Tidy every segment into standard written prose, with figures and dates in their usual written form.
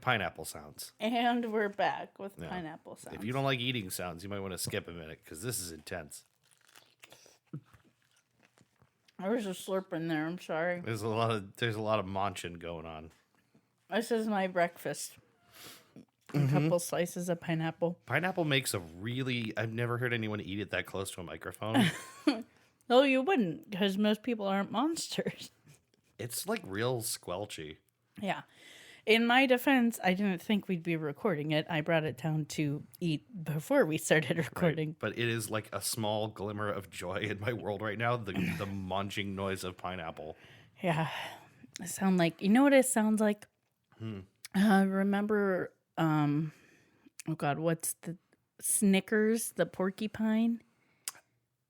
pineapple sounds. And we're back with pineapple sounds. If you don't like eating sounds, you might want to skip a minute because this is intense. There was a slurp in there. I'm sorry. There's a lot of munching going on. This is my breakfast. A couple slices of pineapple. Pineapple makes a really... I've never heard anyone eat it that close to a microphone. No, you wouldn't, because most people aren't monsters. It's like real squelchy. Yeah. In my defense, I didn't think we'd be recording it. I brought it down to eat before we started recording. Right. But it is like a small glimmer of joy in my world right now, the munching noise of pineapple. Yeah. It sound like... You know what it sounds like? Remember... oh God, what's the Snickers, the porcupine?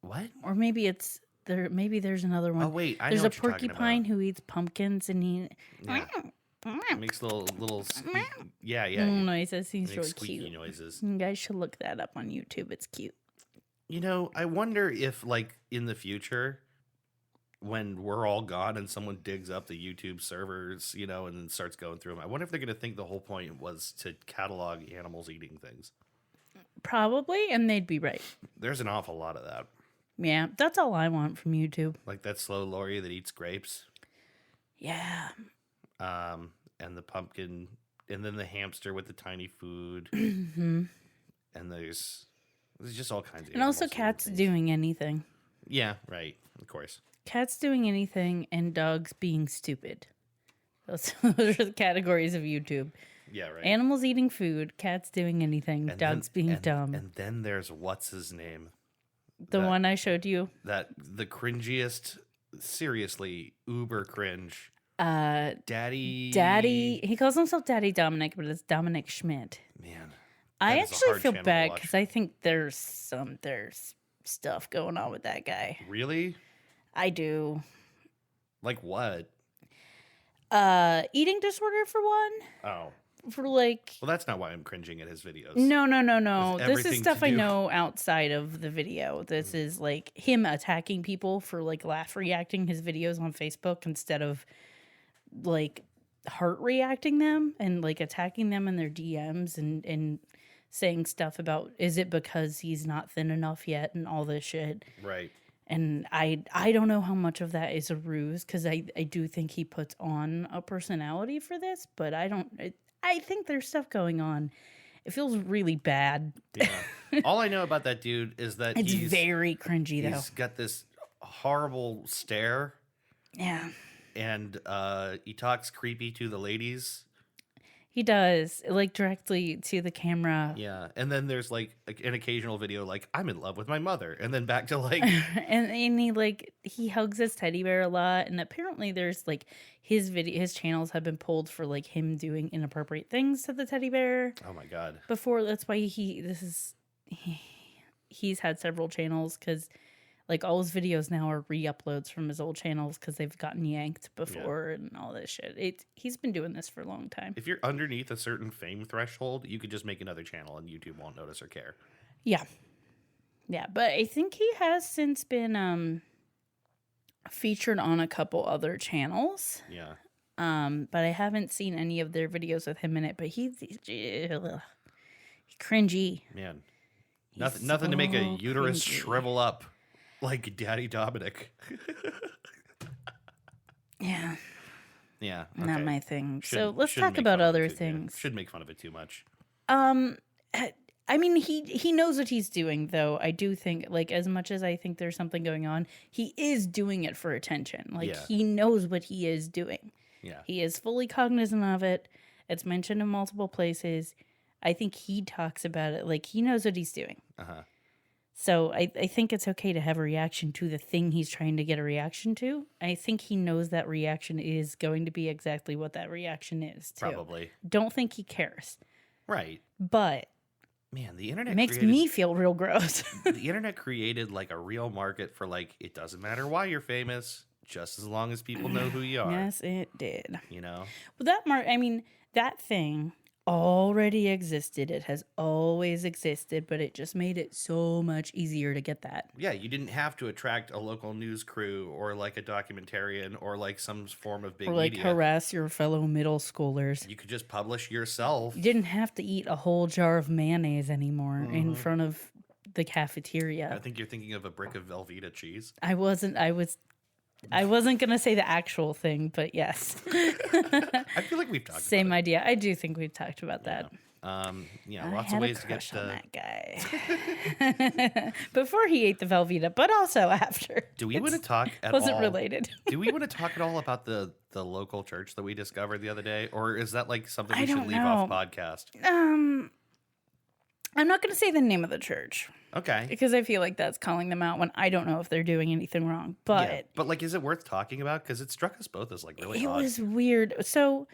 What? Or maybe it's there. Maybe there's another one. Oh wait, I there's know a what you're talking porcupine about. who eats pumpkins and he Makes little yeah noises. He's makes really squeaky cute. noises. You guys should look that up on YouTube. It's cute. You know, I wonder if like in the future, when we're all gone and someone digs up the YouTube servers, you know, and then starts going through them, I wonder if they're going to think the whole point was to catalog animals eating things. Probably, and they'd be right. There's an awful lot of that. Yeah, that's all I want from YouTube. Like that slow Lori that eats grapes. Yeah. And the pumpkin, and then the hamster with the tiny food. Mm-hmm. And there's just all kinds of And also animals eating cats things. doing anything. Yeah, right. Of course. Cats doing anything and dogs being stupid. Those are the categories of YouTube. Yeah, right. Animals eating food, cats doing anything, And dogs then- being and- dumb. And then there's what's his name? The one I showed you. That the cringiest, seriously, uber cringe. Daddy. He calls himself Daddy Dominic, but it's Dominic Schmidt. Man. I that is a actually hard feel channel to bad watch. because I think there's stuff going on with that guy. Really? I do. Like what? Eating disorder for one. Oh. For like. Well, that's not why I'm cringing at his videos. No. With This is everything stuff to I do. know outside of the video. This is like him attacking people for like laugh reacting his videos on Facebook instead of like heart reacting them and like attacking them in their DMs and saying stuff about is it because he's not thin enough yet and all this shit. Right. And I don't know how much of that is a ruse because I do think he puts on a personality for this, but I think there's stuff going on. It feels really bad. Yeah. All I know about that dude is that It's he's very cringy though. He's got this horrible stare. Yeah. And he talks creepy to the ladies. He does, like directly to the camera. Yeah. And then there's like an occasional video like, I'm in love with my mother. And then back to like... and he hugs his teddy bear a lot. And apparently there's like his channels have been pulled for like him doing inappropriate things to the teddy bear. Oh my God. Before, that's why he's had several channels because like all his videos now are re-uploads from his old channels because they've gotten yanked before and all this shit. He's been doing this for a long time. If you're underneath a certain fame threshold, you could just make another channel and YouTube won't notice or care. Yeah. Yeah, but I think he has since been featured on a couple other channels. Yeah. But I haven't seen any of their videos with him in it, but he's cringy. Man. He's Nothing to make a so uterus cringy. shrivel up like Daddy Dominic. Yeah. Yeah. Not okay. my thing. So Shouldn't- let's shouldn't talk make about fun of it other too- yeah, things. Shouldn't make fun of it too much. I mean, he knows what he's doing, though. I do think, like, as much as I think there's something going on, he is doing it for attention. Like, Yeah. he knows what he is doing. Yeah. He is fully cognizant of it. It's mentioned in multiple places. I think he talks about it. Like, he knows what he's doing. Uh-huh. So I think it's okay to have a reaction to the thing he's trying to get a reaction to. I think he knows that reaction is going to be exactly what that reaction is, too. Probably. Don't think he cares. Right. But Man, the internet it makes created, me feel real gross. the internet created like a real market for like, it doesn't matter why you're famous, just as long as people know who you are. Yes, it did. You know? Well, that thing already existed. It has always existed, but it just made it so much easier to get that. Yeah, you didn't have to attract a local news crew or like a documentarian or like some form of big Or like media. harass your fellow middle schoolers. You could just publish yourself. You didn't have to eat a whole jar of mayonnaise anymore in front of the cafeteria. I think you're thinking of a brick of Velveeta cheese. I wasn't going to say the actual thing, but yes. I feel like we've talked Same about idea. I do think we've talked about that. it. Yeah, I lots had of a ways to get crush on to. that guy. Before he ate the Velveeta, but also after. Do we want to talk at Wasn't all? related. Do we want to talk at all about the local church that we discovered the other day, or is that like something I we should don't leave know. off podcast? I'm not going to say the name of the church Okay. because I feel like that's calling them out when I don't know if they're doing anything wrong. But Yeah, but like, is it worth talking about? Because it struck us both as like really it odd. was weird. So,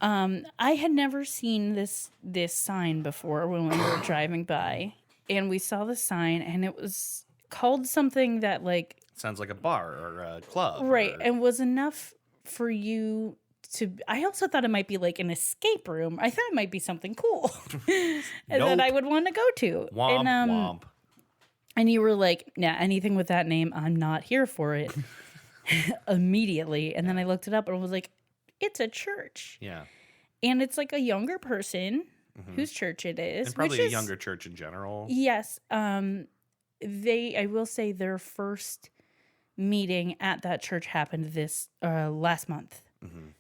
I had never seen this sign before when we were driving by, and we saw the sign, and it was called something that like Sounds like a bar or a club, right, or- and was enough for you to. I also thought it might be like an escape room. I thought it might be something cool, and that I Nope. would want to go to. Womp and womp. And you were like, nah, anything with that name, I'm not here for it. Immediately. And then I looked it up and was like, it's a church. Yeah, And it's like a younger person whose church it is. and probably which a is, younger church in general. Yes. I will say their first meeting at that church happened this last month.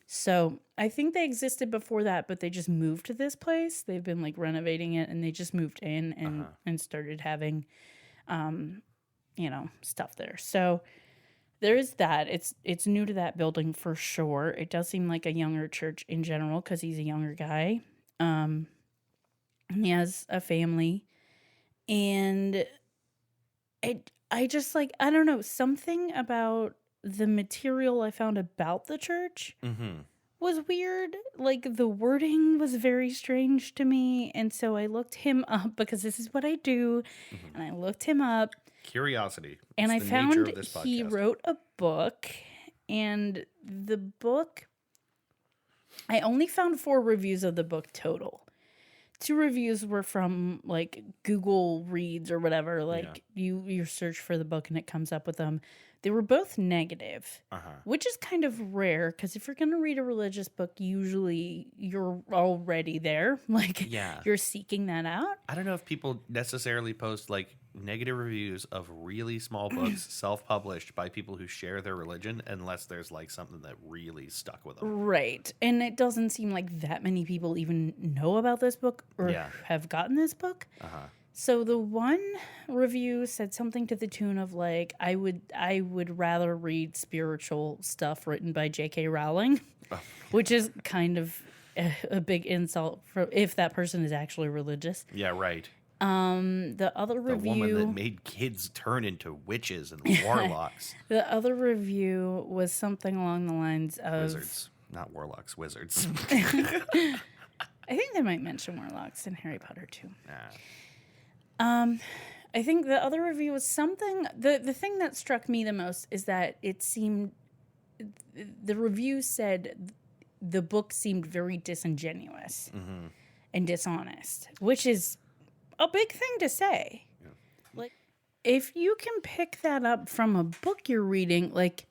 So I think they existed before that, but they just moved to this place. They've been like renovating it and they just moved in and started having stuff there. So there is that. It's new to that building for sure. It does seem like a younger church in general because he's a younger guy. And he has a family. And I just like, I don't know, something about the material I found about the church was weird. Like the wording was very strange to me. And so I looked him up because this is what I do. And I looked him up. Curiosity. And I It's the nature found of this he podcast. wrote a book, and the book, I only found 4 reviews of the book total. 2 reviews were from like Google Reads or whatever. Like you search for the book and it comes up with them. They were both negative, which is kind of rare because if you're going to read a religious book, usually you're already there. Like you're seeking that out. I don't know if people necessarily post like negative reviews of really small books self-published by people who share their religion unless there's like something that really stuck with them. Right. And it doesn't seem like that many people even know about this book or have gotten this book. So the one review said something to the tune of like, I would rather read spiritual stuff written by J.K. Rowling, which is kind of a big insult for if that person is actually religious. Yeah, right. The other The review, woman that made kids turn into witches and warlocks. the other review was something along the lines of Wizards. Not warlocks, wizards. I think they might mention warlocks in Harry Potter too. Nah. I think the other review was something. The thing that struck me the most is that it seemed the review said the book seemed very disingenuous and dishonest, which is a big thing to say. Yeah. Like, if you can pick that up from a book you're reading, like,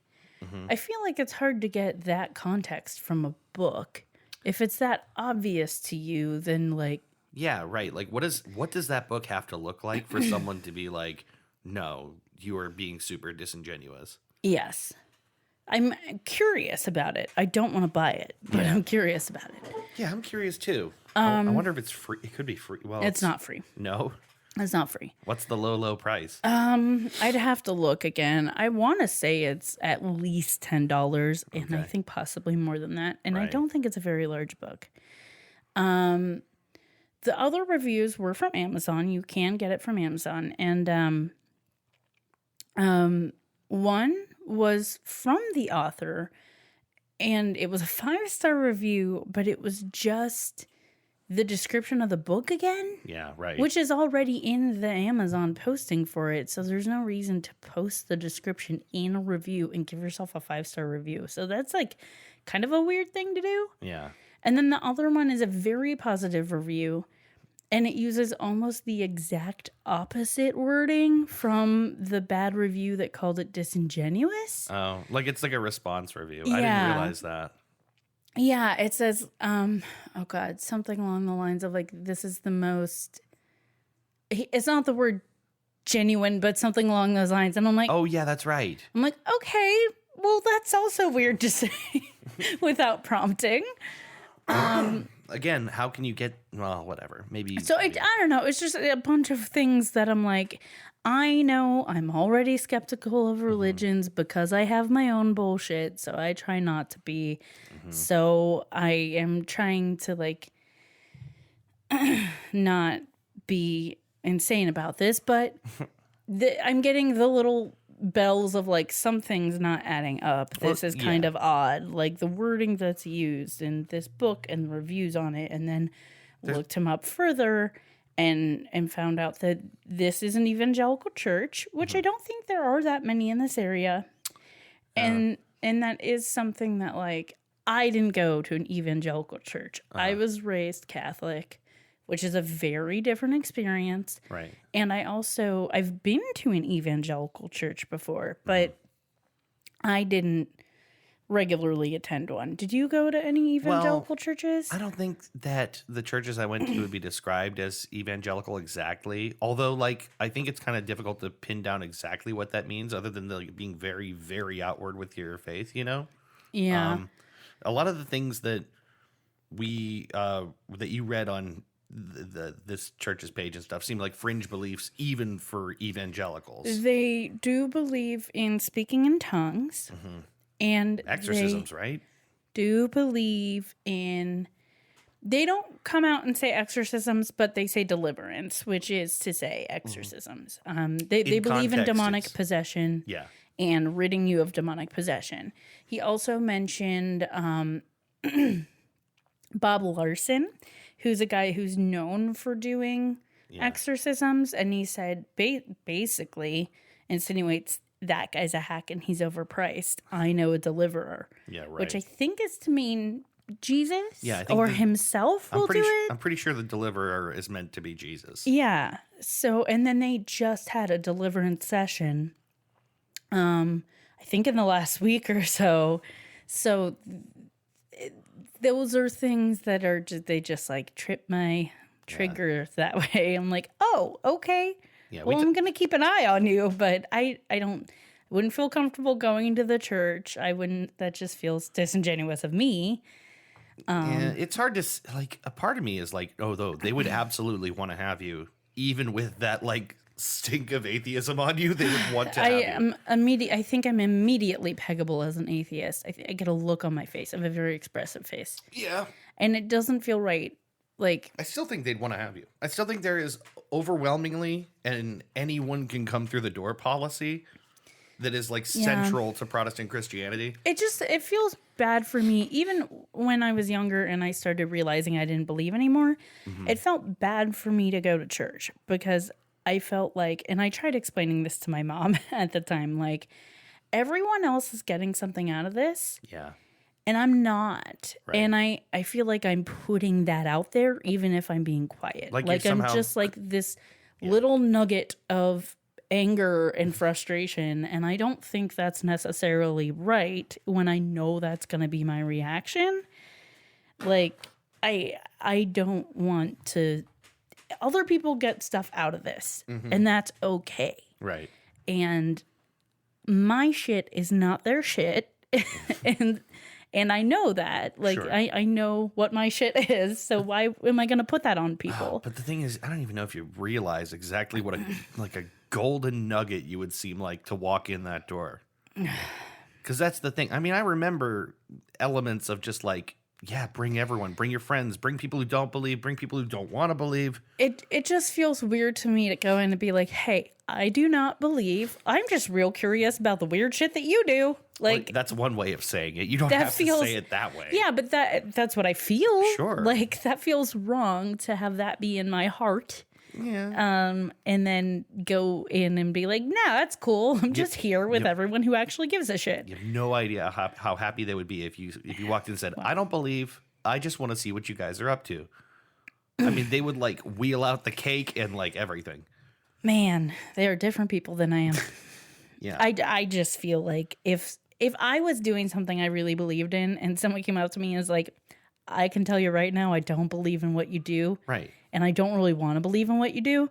I feel like it's hard to get that context from a book. If it's that obvious to you, then like. Yeah, right. Like, what does that book have to look like for someone to be like, no, you are being super disingenuous? Yes. I'm curious about it. I don't want to buy it, but I'm curious about it. Yeah, I'm curious too. I wonder if it's free. It could be free. Well, It's not free. No? It's not free. What's the low price? I'd have to look again. I want to say it's at least $10, and I think possibly more than that. And I don't think it's a very large book. The other reviews were from Amazon. You can get it from Amazon. And one was from the author, and it was a 5-star review, but it was just the description of the book again. Yeah, right. Which is already in the Amazon posting for it. So there's no reason to post the description in a review and give yourself a 5-star review. So that's like kind of a weird thing to do. Yeah. And then the other one is a very positive review, and it uses almost the exact opposite wording from the bad review that called it disingenuous. Oh, like it's like a response review. I didn't Yeah. realize that. Yeah, it says, oh God, something along the lines of like, this is the most, it's not the word genuine, but something along those lines. And I'm like, Oh, yeah, that's right. I'm like, okay, well, that's also weird to say without prompting. Again, how can you get, well, whatever. Maybe. So I don't know. It's just a bunch of things that I'm like, I know I'm already skeptical of religions because I have my own bullshit. So I try not to be. So I am trying to like not be insane about this, but I'm getting the little bells of like something's not adding up. This is kind of odd. Like the wording that's used in this book and the reviews on it, and then looked him up further and found out that this is an evangelical church, which I don't think there are that many in this area. And that is something that like I didn't go to an evangelical church. I was raised Catholic, which is a very different experience. Right. And I've been to an evangelical church before, but I didn't regularly attend one. Did you go to any evangelical churches? I don't think that the churches I went to would be described as evangelical exactly. Although, like, I think it's kind of difficult to pin down exactly what that means, other than like being very, very outward with your faith. You know? Yeah. A lot of the things that that you read on this church's page and stuff seem like fringe beliefs, even for evangelicals. They do believe in speaking in tongues, and Exorcisms, right? do believe in. They don't come out and say exorcisms, but they say deliverance, which is to say exorcisms. They believe in demonic possession. Yeah. And ridding you of demonic possession. He also mentioned Bob Larson, who's a guy who's known for doing exorcisms. And he said basically insinuates that guy's a hack and he's overpriced. I know a deliverer. Yeah, right. Which I think is to mean Jesus I think or himself will do it. I'm pretty sure the deliverer is meant to be Jesus. Yeah. So, and then they just had a deliverance session. I think in the last week or so. So those are things that are they just like trip my trigger that way. I'm like, oh, okay. Yeah, well, I'm gonna keep an eye on you, but I wouldn't feel comfortable going to the church. I wouldn't. That just feels disingenuous of me. Yeah, it's hard to like. A part of me is like, oh, though they would absolutely want to have you, even with that like stink of atheism on you. They would want to have you. I think I'm immediately peggable as an atheist. I get a look on my face. I have a very expressive face. Yeah, and it doesn't feel right. Like, I still think they'd want to have you. I still think there is overwhelmingly an anyone can come through the door policy that is like central to Protestant Christianity. It feels bad for me. Even when I was younger and I started realizing I didn't believe anymore, it felt bad for me to go to church because I felt like, and I tried explaining this to my mom at the time, like everyone else is getting something out of this. Yeah. And I'm not. Right. And I feel like I'm putting that out there, even if I'm being quiet. Like I'm just like this little nugget of anger and frustration. And I don't think that's necessarily right when I know that's going to be my reaction. Like, I don't want to. Other people get stuff out of this, and that's okay. Right. And my shit is not their shit. And I know that. Like, sure. I know what my shit is, so why am I going to put that on people? But the thing is, I don't even know if you realize exactly what a golden nugget you would seem like to walk in that door. Because that's the thing. I mean, I remember elements of just like, yeah, bring everyone, bring your friends, bring people who don't believe, bring people who don't want to believe. It just feels weird to me to go in and be like, hey, I do not believe. I'm just real curious about the weird shit that you do. Like, well, that's one way of saying it. You don't have to say it that way. Yeah, but that's what I feel. Sure. Like, that feels wrong to have that be in my heart. Yeah. And then go in and be like, nah, that's cool. I'm just here with everyone who actually gives a shit. You have no idea how happy they would be if you walked in and said, I don't believe, I just want to see what you guys are up to. I mean, they would like wheel out the cake and like everything. Man, they are different people than I am. Yeah. I just feel like if I was doing something I really believed in and someone came up to me and was like, I can tell you right now, I don't believe in what you do. Right. And I don't really want to believe in what you do,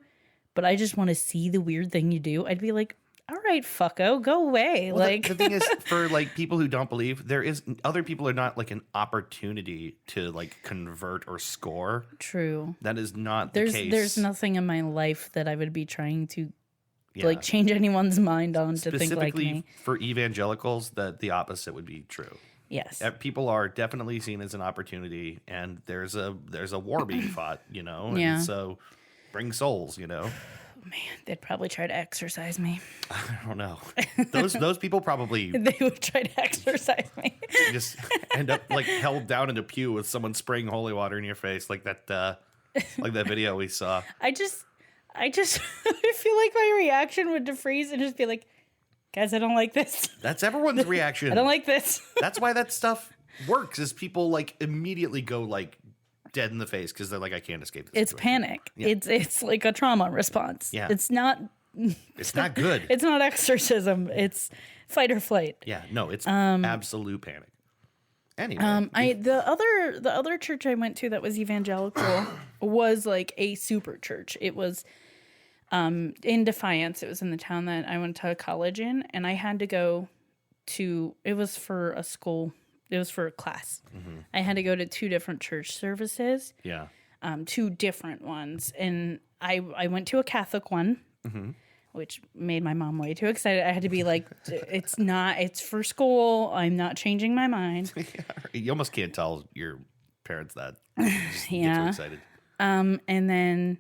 but I just want to see the weird thing you do. I'd be like, all right, fucko, go away. Well, like the thing is, for like people who don't believe, there is other people are not like an opportunity to like convert or score. True. That is not the case. There's nothing in my life that I would be trying to Yeah. like change anyone's mind on to think like me. Specifically for evangelicals, that the opposite would be true. Yes. People are definitely seen as an opportunity, and there's a war being fought, you know. Yeah. And so bring souls, you know. Man, they'd probably try to exorcise me. I don't know. Those people probably They would try to exorcise me. just end up like held down in a pew with someone spraying holy water in your face, like that video we saw. I just I feel like my reaction would defreeze and just be like, guys, I don't like this. That's everyone's reaction. I don't like this. That's why that stuff works. Is people like immediately go like dead in the face because they're like, I can't escape this. It's situation. panic. Yeah. It's like a trauma response. Yeah. It's not good. It's not exorcism. It's fight or flight. Yeah, no, it's absolute panic. Anyway, The other church I went to that was evangelical was like a super church. It was in Defiance. It was in the town that I went to college in, and I had to go to. It was for a school. It was for a class. Mm-hmm. I had to go to 2 different church services. yeah, 2 different ones, and I went to a Catholic one. Mm-hmm. Which made my mom way too excited. I had to be like, it's for school. I'm not changing my mind. you almost can't tell your parents that. Just Yeah. get too excited. And then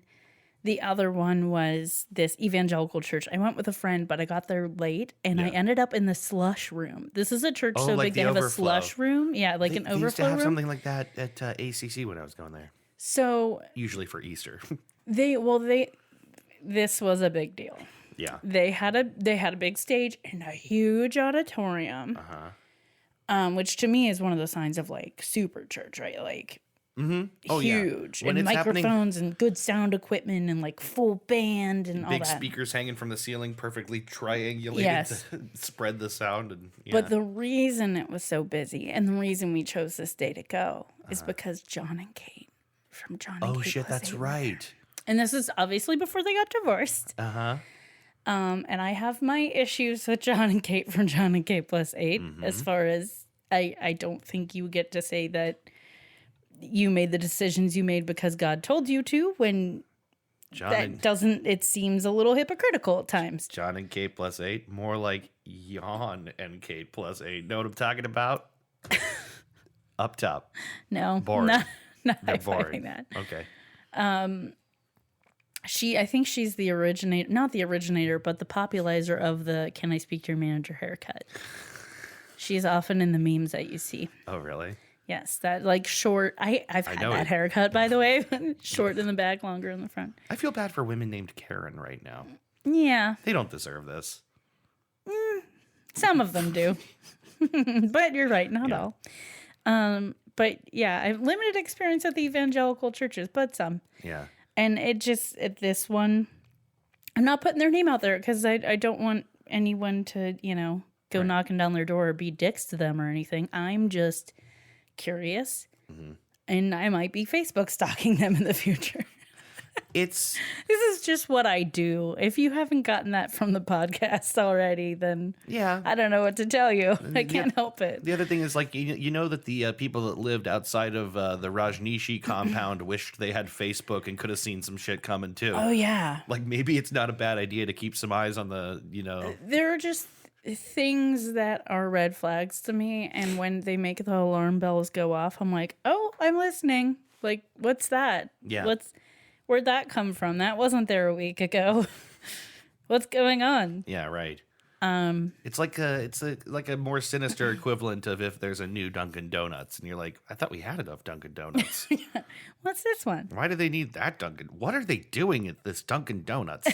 the other one was this evangelical church. I went with a friend, but I got there late, and I ended up in the slush room. This is a church so like big the they have overflow. a slush room. Yeah, like an They used to overflow have room. something like that at ACC when I was going there. So Usually for Easter. this was a big deal. Yeah. They had a big stage and a huge auditorium, which to me is one of the signs of like super church, right? Like huge When and it's happening- microphones and good sound equipment and like full band and all Big that. speakers hanging from the ceiling, perfectly triangulated Yes. to spread the sound. And But the reason it was so busy and the reason we chose this day to go is because John and Kate from John and Kate. shit, that's +8 were there. right. And this is obviously before they got divorced. And I have my issues with John and Kate from John and Kate +8 as far as I don't think you get to say that you made the decisions you made because God told you to when it seems a little hypocritical at times. John and Kate +8, more like Yawn and Kate +8. Know what I'm talking about? Up top. No, Boring. not They're high-fiving boring. that. Okay. I think she's the originator, not the originator, but the popularizer of the "Can I speak to your manager" haircut. She's often in the memes that you see. Oh, really? Yes, that like short. I've had know that it. haircut, by the way. Short in the back, longer in the front. I feel bad for women named Karen right now. Yeah, They don't deserve this. some of them do. But you're right, not all. But yeah, I've limited experience at the evangelical churches, but some. Yeah. And it just, at this one, I'm not putting their name out there because I don't want anyone to, go knocking down their door or be dicks to them or anything. I'm just curious. And I might be Facebook stalking them in the future. It's This is just what I do. If you haven't gotten that from the podcast already, then I don't know what to tell you. I can't help it. the other thing is like you know that the people that lived outside of the Rajneeshi compound wished they had Facebook and could have seen some shit coming too. Oh, yeah. Like maybe it's not a bad idea to keep some eyes on the There are just things that are red flags to me. And when they make the alarm bells go off, I'm like, oh, I'm listening. Like, what's that? Yeah. Where'd that come from? That wasn't there a week ago. What's going on? Yeah, right. It's like a more sinister equivalent of if there's a new Dunkin' Donuts and you're like, I thought we had enough Dunkin' Donuts. What's this one? Why do they need that Dunkin'? What are they doing at this Dunkin' Donuts?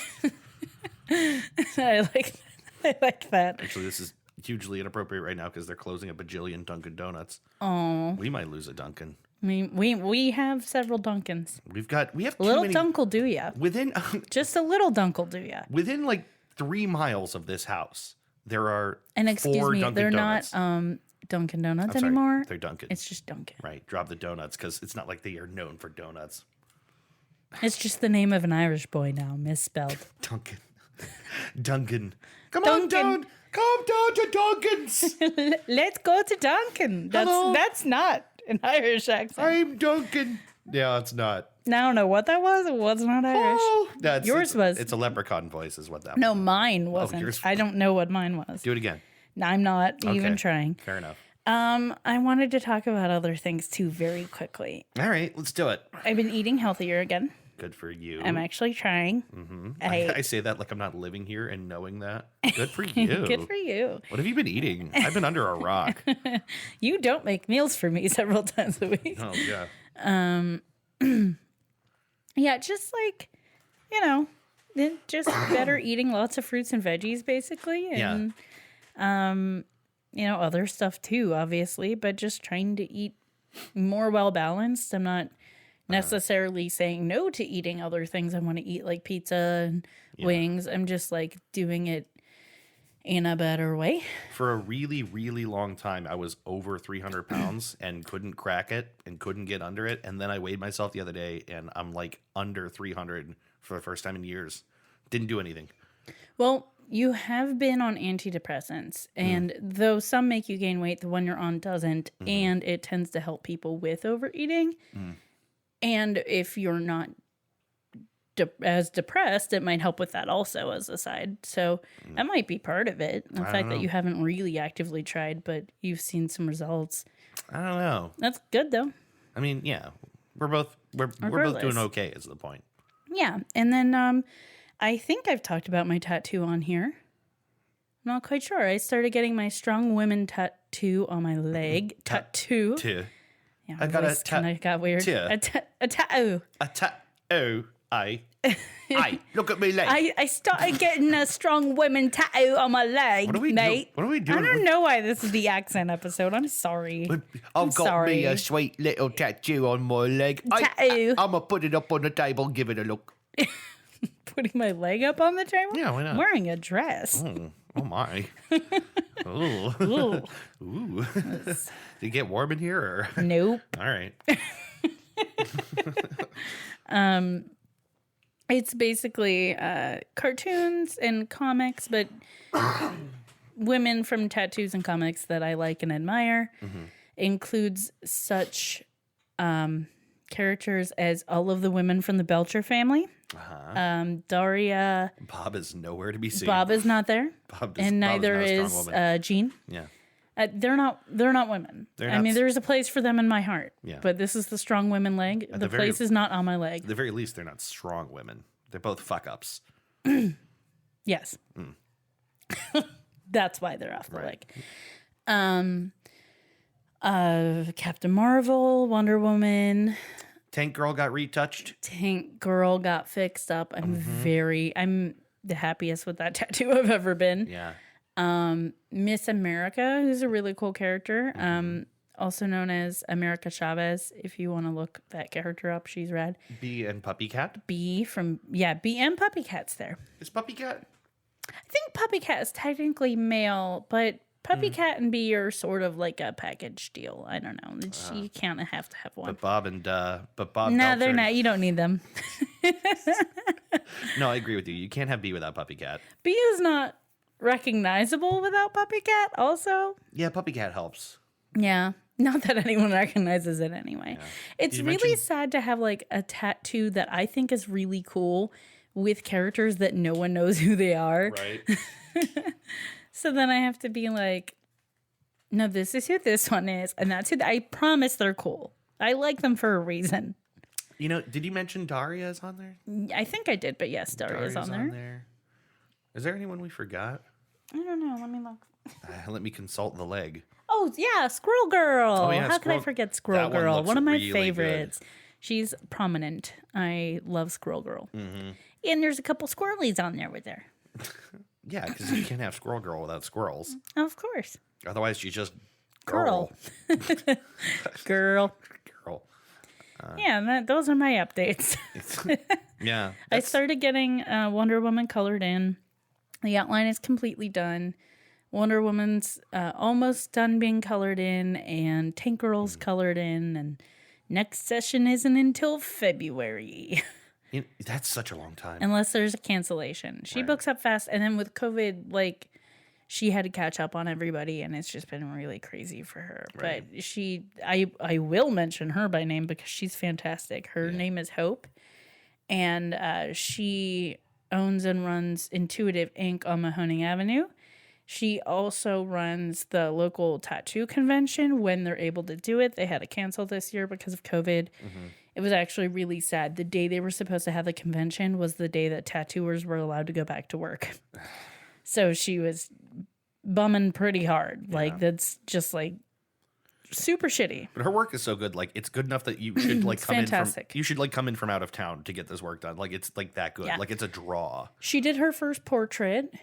I like that. Actually, this is hugely inappropriate right now because they're closing a bajillion Dunkin' Donuts. Oh, We might lose a Dunkin'. I mean, we have several Dunkins. We have A too little many dunk will do ya. within Just a little dunk will do ya. within like 3 miles of this house. There are And excuse 4 me, Dunkin' they're Donuts. not Dunkin' Donuts I'm sorry, anymore. they're Dunkin'. It's just Dunkin'. Right, drop the donuts because it's not like they are known for donuts. It's just the name of an Irish boy now, misspelled. Dunkin'. Dunkin'. Come Dunkin'. on down. Come down to Dunkin's. Let's go to Dunkin'. Hello. That's not an Irish accent. I'm Dunkin'. Yeah, it's not. I don't know what that was. It was not Irish. Oh, Yours was. It's a leprechaun voice is what that No, was. mine wasn't. yours- I don't know what mine was. Do it again. I'm not even Okay. trying. Fair enough. I wanted to talk about other things too very quickly. All right, let's do it. I've been eating healthier again. Good for you. I'm actually trying. I say that like I'm not living here and knowing that. Good for you. Good for you. What have you been eating? I've been under a rock. You don't make meals for me several times a week. Oh, yeah. Yeah, just like, just better eating lots of fruits and veggies, basically. And, other stuff too, obviously, but just trying to eat more well balanced. I'm not necessarily saying no to eating other things. I want to eat like pizza and wings. I'm just like doing it in a better way. For a really, really long time, I was over 300 pounds and couldn't crack it and couldn't get under it. And then I weighed myself the other day and I'm like under 300 for the first time in years. Didn't do anything. Well, you have been on antidepressants, and though some make you gain weight, the one you're on doesn't, and it tends to help people with overeating. And if you're not as depressed, it might help with that also as a side. So that might be part of it. The fact that you haven't really actively tried, but you've seen some results. I don't know. That's good though. I mean, yeah, we're both doing okay is the point. Yeah. And then I think I've talked about my tattoo on here. I'm not quite sure. I started getting my strong women tattoo on my leg. Tattoo. Yeah, I got a kind of got weird. A tattoo. A tattoo. Aye. Look at me leg. I started getting a strong women tattoo on my leg, What are we mate. What are we doing? I don't know why this is the accent episode. I'm sorry. I've got sorry. me a sweet little tattoo on my leg. Tattoo. I'm going to put it up on the table and give it a look. Putting my leg up on the table? Yeah, why not? I'm wearing a dress. Oh my. Ooh. Ooh. Ooh. Did it get warm in here? Or? Nope. All right. It's basically cartoons and comics, but women from tattoos and comics that I like and admire. Includes such characters as all of the women from the Belcher family. Daria. Bob is nowhere to be seen. Bob is not there, and neither not a is strong woman. Jean. Yeah. They're not women. I mean, there's a place for them in my heart. Yeah. But this is the strong women leg. The place is not on my leg. At the very least, they're not strong women. They're both fuck ups. Yes. That's why they're off the leg. Captain Marvel, Wonder Woman. Tank Girl got retouched. Tank Girl got fixed up. I'm the happiest with that tattoo I've ever been. Yeah. Miss America, who's a really cool character, also known as America Chavez. If you want to look that character up, she's rad. Bee and Puppy Cat. Bee and Puppy Cat's there. Is Puppy Cat? I think Puppy Cat is technically male, but Puppy Cat and Bee are sort of like a package deal. I don't know. You can't have to have one. But Bob. No, they're not. You don't need them. No, I agree with you. You can't have Bee without Puppy Cat. Bee is not recognizable without Puppy Cat also. Yeah, Puppy Cat helps. Yeah. Not that anyone recognizes it anyway. Yeah. It's really sad to have like a tattoo that I think is really cool with characters that no one knows who they are. Right. So then I have to be like, no, this is who this one is. And that's who I promise they're cool. I like them for a reason. You know, did you mention Daria is on there? I think I did, but yes, Daria's on there. Is there anyone we forgot? I don't know. Let me look. Let me consult the leg. Oh, yeah, Squirrel Girl. Oh, yeah, How could I forget Squirrel that Girl? One of my really favorites. good. She's prominent. I love Squirrel Girl. Mm-hmm. And there's a couple squirrelies on there with her. Yeah, because you can't have Squirrel Girl without squirrels. Of course. Otherwise, she's just Girl. Girl. Girl. Yeah, those are my updates. Yeah. I started getting Wonder Woman colored in. The outline is completely done. Wonder Woman's almost done being colored in, and Tank Girl's colored in, and next session isn't until February. That's such a long time. Unless there's a cancellation. She books up fast, and then with COVID, like, she had to catch up on everybody, and it's just been really crazy for her. Right. But I will mention her by name because she's fantastic. Her name is Hope, and she owns and runs Intuitive Inc. on Mahoning Avenue. She also runs the local tattoo convention when they're able to do it. They had to cancel this year because of COVID. It was actually really sad. The day they were supposed to have the convention was the day that tattooers were allowed to go back to work. So she was bumming pretty hard. Like, that's just like super shitty. But her work is so good. Like, it's good enough that you should like come fantastic. you should like come in from out of town to get this work done. Like, it's like that good. Yeah. Like, it's a draw. She did her first portrait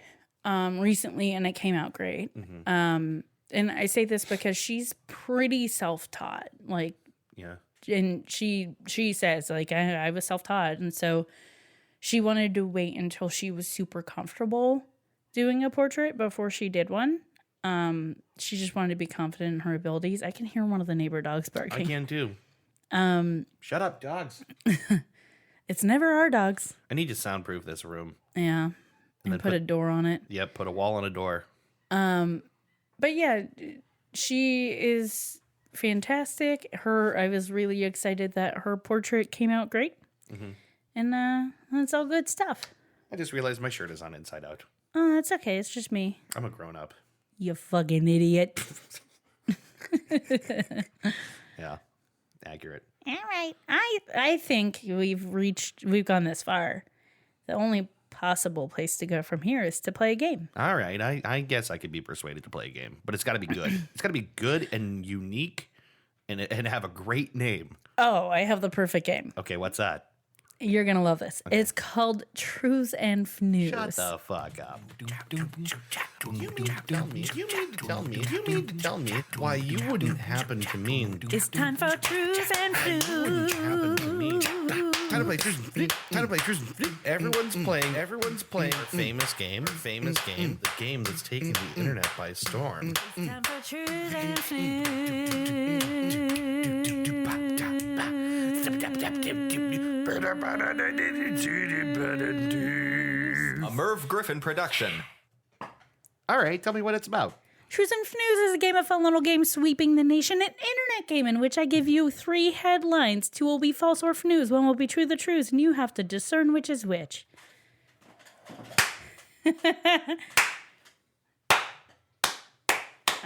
recently, and it came out great. And I say this because she's pretty self-taught. Like, Yeah. and she says, like, I was self-taught, and so she wanted to wait until she was super comfortable doing a portrait before she did one. She just wanted to be confident in her abilities. I can hear one of the neighbor dogs barking. I can too. Shut up, dogs. It's never our dogs. I need to soundproof this room. Yeah, and then put a door on it. Yep, put a wall and a door. But yeah, she is fantastic. I was really excited that her portrait came out great. And it's all good stuff. I just realized my shirt is on inside out. Oh, that's okay. It's just me. I'm a grown up. You fucking idiot. Yeah, accurate. All right. I think we've gone this far. The only possible place to go from here is to play a game. All right, I guess I could be persuaded to play a game, but it's got to be good. It's got to be good and unique, and have a great name. Oh, I have the perfect game. Okay, what's that? You're going to love this. Okay. It's called Trues and Fnews. Shut the fuck up. You mean to tell me why you wouldn't happen to mean... It's time for Trues and Fnews. Time to play Trues and Fnews. Everyone's playing famous game, the game that's taken the internet by storm. It's time for Trues and Fnews. A Merv Griffin production. All right, tell me what it's about. Trues and Fnews is a game of fun little game sweeping the nation, an internet game in which I give you 3 headlines. 2 will be false or fnews, 1 will be true the trues, and you have to discern which is which.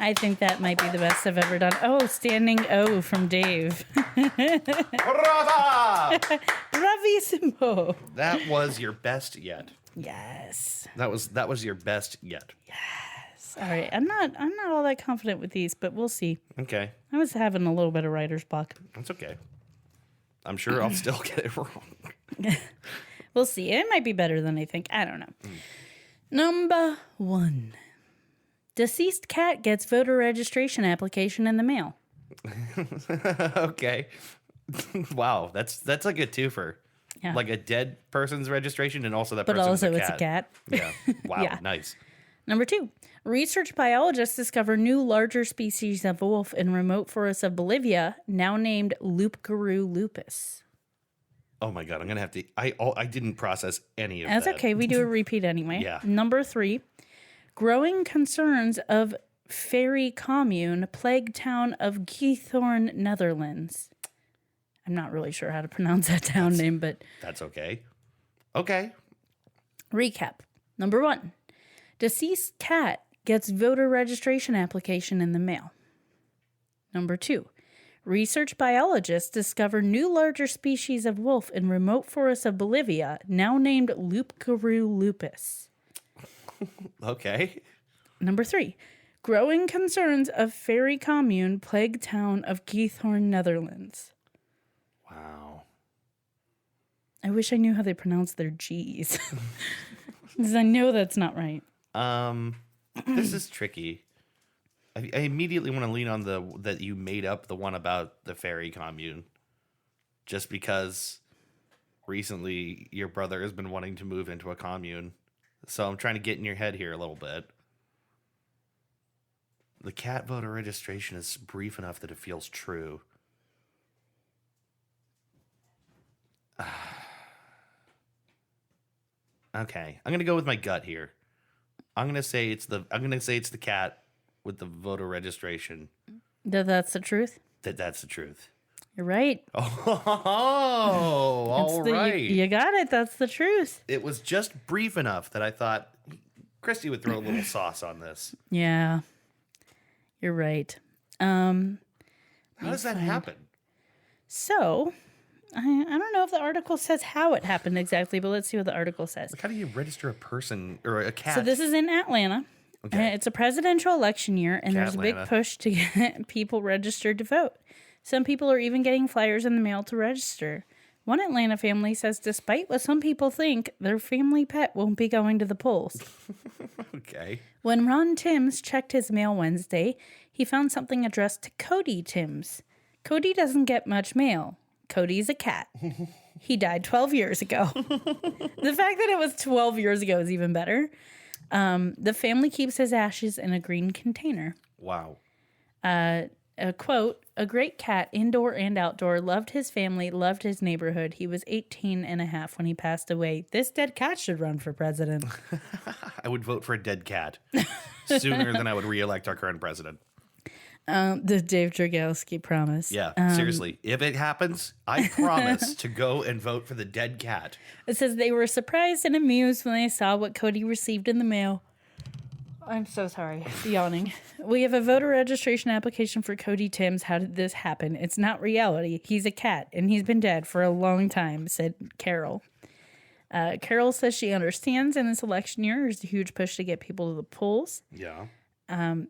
I think that might be the best I've ever done. Oh, standing O from Dave. Brava! Bravissimo. That was your best yet. Yes. That was your best yet. Yes. All right. I'm not all that confident with these, but we'll see. Okay. I was having a little bit of writer's block. That's okay. I'm sure I'll still get it wrong. We'll see. It might be better than I think. I don't know. Number 1. Deceased cat gets voter registration application in the mail. Okay. Wow, that's like a twofer. Yeah. Like a dead person's registration, and also that But person's also a it's a cat. Yeah. Wow, Yeah. nice. Number 2. Research biologists discover new larger species of wolf in remote forests of Bolivia, now named Lupguru lupus. Oh my god, I'm gonna have to. I didn't process any of That's that. okay. We do a repeat anyway. Yeah. Number 3. Growing concerns of fairy commune plague town of Geethorn, Netherlands. I'm not really sure how to pronounce that town name, but That's okay. Okay. recap. Number 1. Deceased cat gets voter registration application in the mail. Number 2. Research biologists discover new larger species of wolf in remote forests of Bolivia, now named Lupguru lupus. Okay. Number 3. Growing concerns of fairy commune plague town of Geethorn, Netherlands. Wow. I wish I knew how they pronounce their G's. Because I know that's not right. This is tricky. I immediately want to lean on that you made up the one about the fairy commune. just because recently your brother has been wanting to move into a commune. So I'm trying to get in your head here a little bit. The cat voter registration is brief enough that it feels true. Okay, I'm gonna go with my gut here. I'm gonna say it's the cat with the voter registration. That's the truth. That's the truth. You're right. Oh, all right. You got it. That's the truth. It was just brief enough that I thought Christy would throw a little sauce on this. Yeah. You're right. How does that happen? So, I don't know if the article says how it happened exactly, but let's see what the article says. Like, how do you register a person or a cat? So this is in Atlanta. Okay. It's a presidential election year, and there's a big Catlanta. push to get people registered to vote. Some people are even getting flyers in the mail to register. One Atlanta family says despite what some people think, their family pet won't be going to the polls. Okay. When Ron Timms checked his mail Wednesday, he found something addressed to Cody Timms. Cody doesn't get much mail. Cody's a cat. He died 12 years ago. The fact that it was 12 years ago is even better. The family keeps his ashes in a green container. Wow. A quote, a great cat, indoor and outdoor, loved his family, loved his neighborhood. He was 18 and a half when he passed away. This dead cat should run for president. I would vote for a dead cat sooner than I would reelect our current president. The Dave Dragowski promise. Yeah, seriously. If it happens, I promise to go and vote for the dead cat. It says they were surprised and amused when they saw what Cody received in the mail. I'm so sorry. Yawning. We have a voter registration application for Cody Timms. How did this happen? It's not reality. He's a cat, and he's been dead for a long time, said Carol. Carol says she understands in this election year there's a huge push to get people to the polls. Yeah.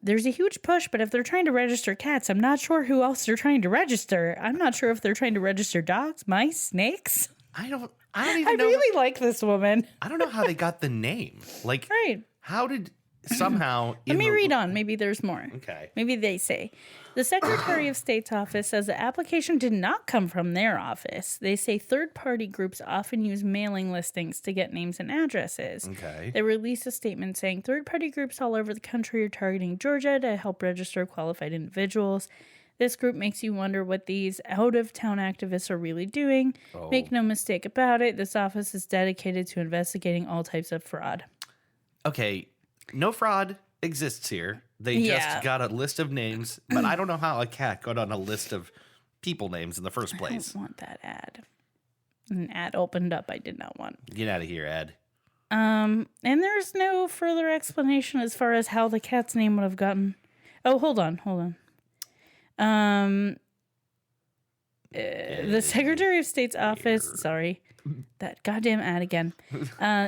There's a huge push, but if they're trying to register cats, I'm not sure who else they're trying to register. I'm not sure if they're trying to register dogs, mice, snakes. I don't I even know. really like this woman. I don't know how they got the name. Like, Right. how did somehow... Let me read on. Maybe there's more. Okay. Maybe they say. The Secretary of State's office says the application did not come from their office. They say third-party groups often use mailing listings to get names and addresses. Okay. They released a statement saying third-party groups all over the country are targeting Georgia to help register qualified individuals. This group makes you wonder what these out-of-town activists are really doing. Oh. Make no mistake about it, this office is dedicated to investigating all types of fraud. Okay. No fraud exists here. They Yeah. just got a list of names, but I don't know how a cat got on a list of people names in the first I place. don't want that ad. An ad opened up I did not want. Get out of here, Ed. And there's no further explanation as far as how the cat's name would have gotten. Oh, hold on. The Secretary of State's office, sorry, that goddamn ad again,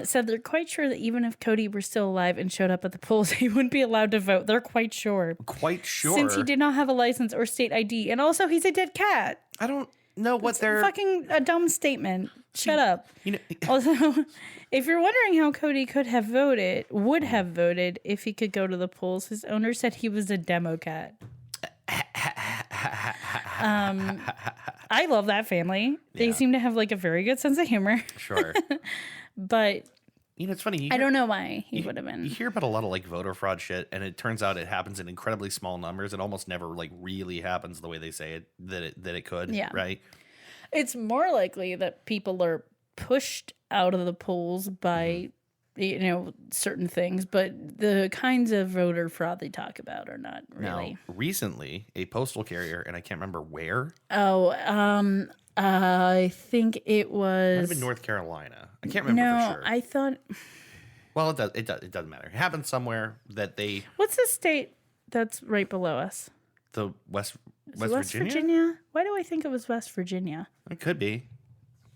said they're quite sure that even if Cody were still alive and showed up at the polls, he wouldn't be allowed to vote. They're quite sure. Quite sure. Since he did not have a license or state ID. And also, he's a dead cat. I don't know what they're... Fucking a dumb statement. Shut up. You know, Also, if you're wondering how Cody would have voted if he could go to the polls, his owner said he was a demo cat. I love that family. They Yeah. seem to have like a very good sense of humor, sure. but You know, it's funny. I don't know why he would have been. You hear about a lot of like voter fraud shit, and it turns out it happens in incredibly small numbers. It almost never like really happens the way they say it that it could. Yeah. Right. It's more likely that people are pushed out of the polls by, certain things, but the kinds of voter fraud they talk about are not really. Now, recently, a postal carrier, and I can't remember where. Oh, I think it It might was. have been North Carolina. I can't remember No, for sure. I thought. Well, it doesn't matter. It happened somewhere that they What's the state that's right below us? the West Is it West Virginia? Why do I think it was West Virginia? It could be.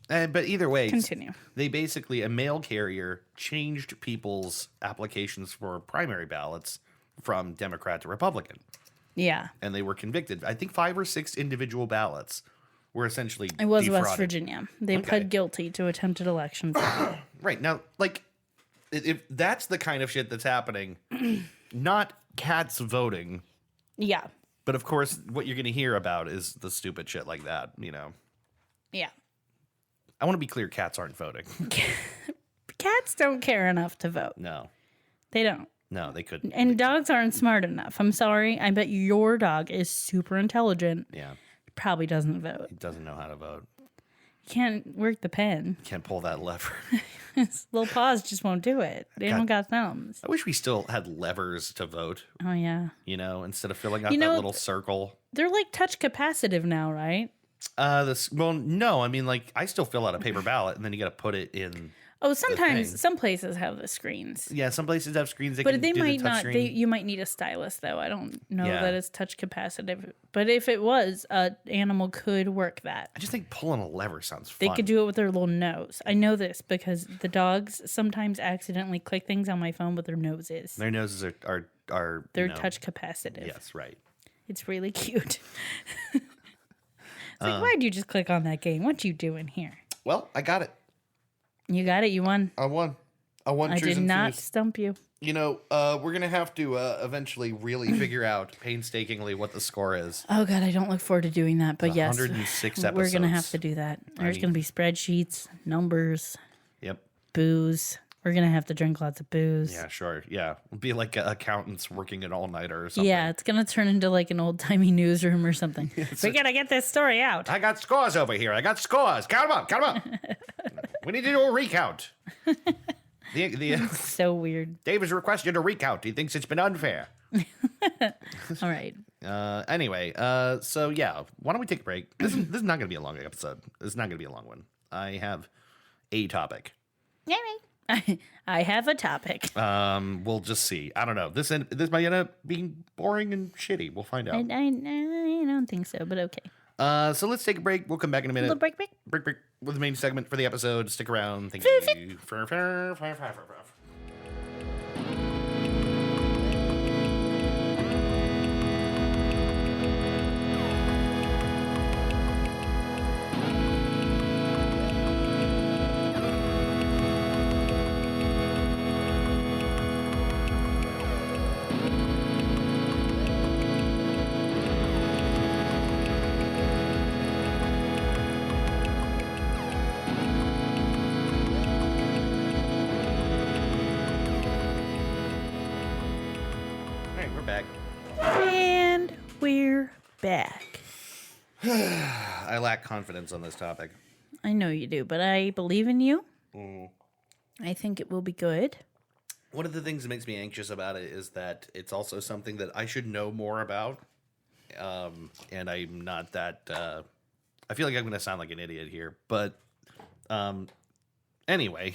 But either way, Continue. they basically, a mail carrier changed people's applications for primary ballots from Democrat to Republican. Yeah, And they were convicted. I think 5 or 6 individual ballots were essentially it was defrauded. West Virginia. They pled guilty to attempted elections. Right. Now, like, if that's the kind of shit that's happening, not cats voting, Yeah. but of course, what you're going to hear about is the stupid shit like that, Yeah. I want to be clear, cats aren't voting. Cats don't care enough to vote. No. They don't. No, they couldn't. And dogs aren't smart enough. I'm sorry. I bet your dog is super intelligent. Yeah. Probably doesn't vote. He doesn't know how to vote. Can't work the pen. Can't pull that lever. His little paws just won't do it. They don't got thumbs. I wish we still had levers to vote, Oh, yeah. instead of filling out You know, that little circle. They're like touch capacitive now, right? No, I mean, like, I still fill out a paper ballot, and then you got to put it in. Oh, thing. sometimes some places have the screens. Yeah, some places have screens. But they do might the not. touchscreen. You might need a stylus, though. I don't know Yeah. that it's touch capacitive. But if it was, an animal could work that. I just think pulling a lever sounds They fun. could do it with their little nose. I know this because the dogs sometimes accidentally click things on my phone with their noses. Their noses are They're touch capacitive. Yes, right. It's really cute. It's like, why'd you just click on that game? What you doing here? Well, I got it. You got it. You won. I won. I did not stump you. We're gonna have to eventually really figure out painstakingly what the score is. Oh God, I don't look forward to doing that. But yes, 106 we're gonna have episodes. to do that. There's gonna be spreadsheets, numbers, Yep. booze. We're gonna have to drink lots of booze. Yeah, sure. Yeah, it'll be like accountants working an all-nighter or something. Yeah, it's gonna turn into like an old timey newsroom or something. We gotta get this story out. I got scores over here. I got scores. Count them up. Count them up. We need to do a recount. So weird. Dave has requested a recount. He thinks it's been unfair. All right. Anyway, so yeah, why don't we take a break? This is not going to be a long episode. This is not going to be a long one. I have a topic. I have a topic. We'll just see. I don't know. This might end up being boring and shitty. We'll find out. I don't think so, but okay. So let's take a break. We'll come back in a minute. Little break. Break with the main segment for the episode. Stick around. Thank you. All right, we're back. And we're back. I lack confidence on this topic. I know you do, but I believe in you. Mm. I think it will be good. One of the things that makes me anxious about it is that it's also something that I should know more about. And I'm not that. I feel like I'm going to sound like an idiot here, but anyway,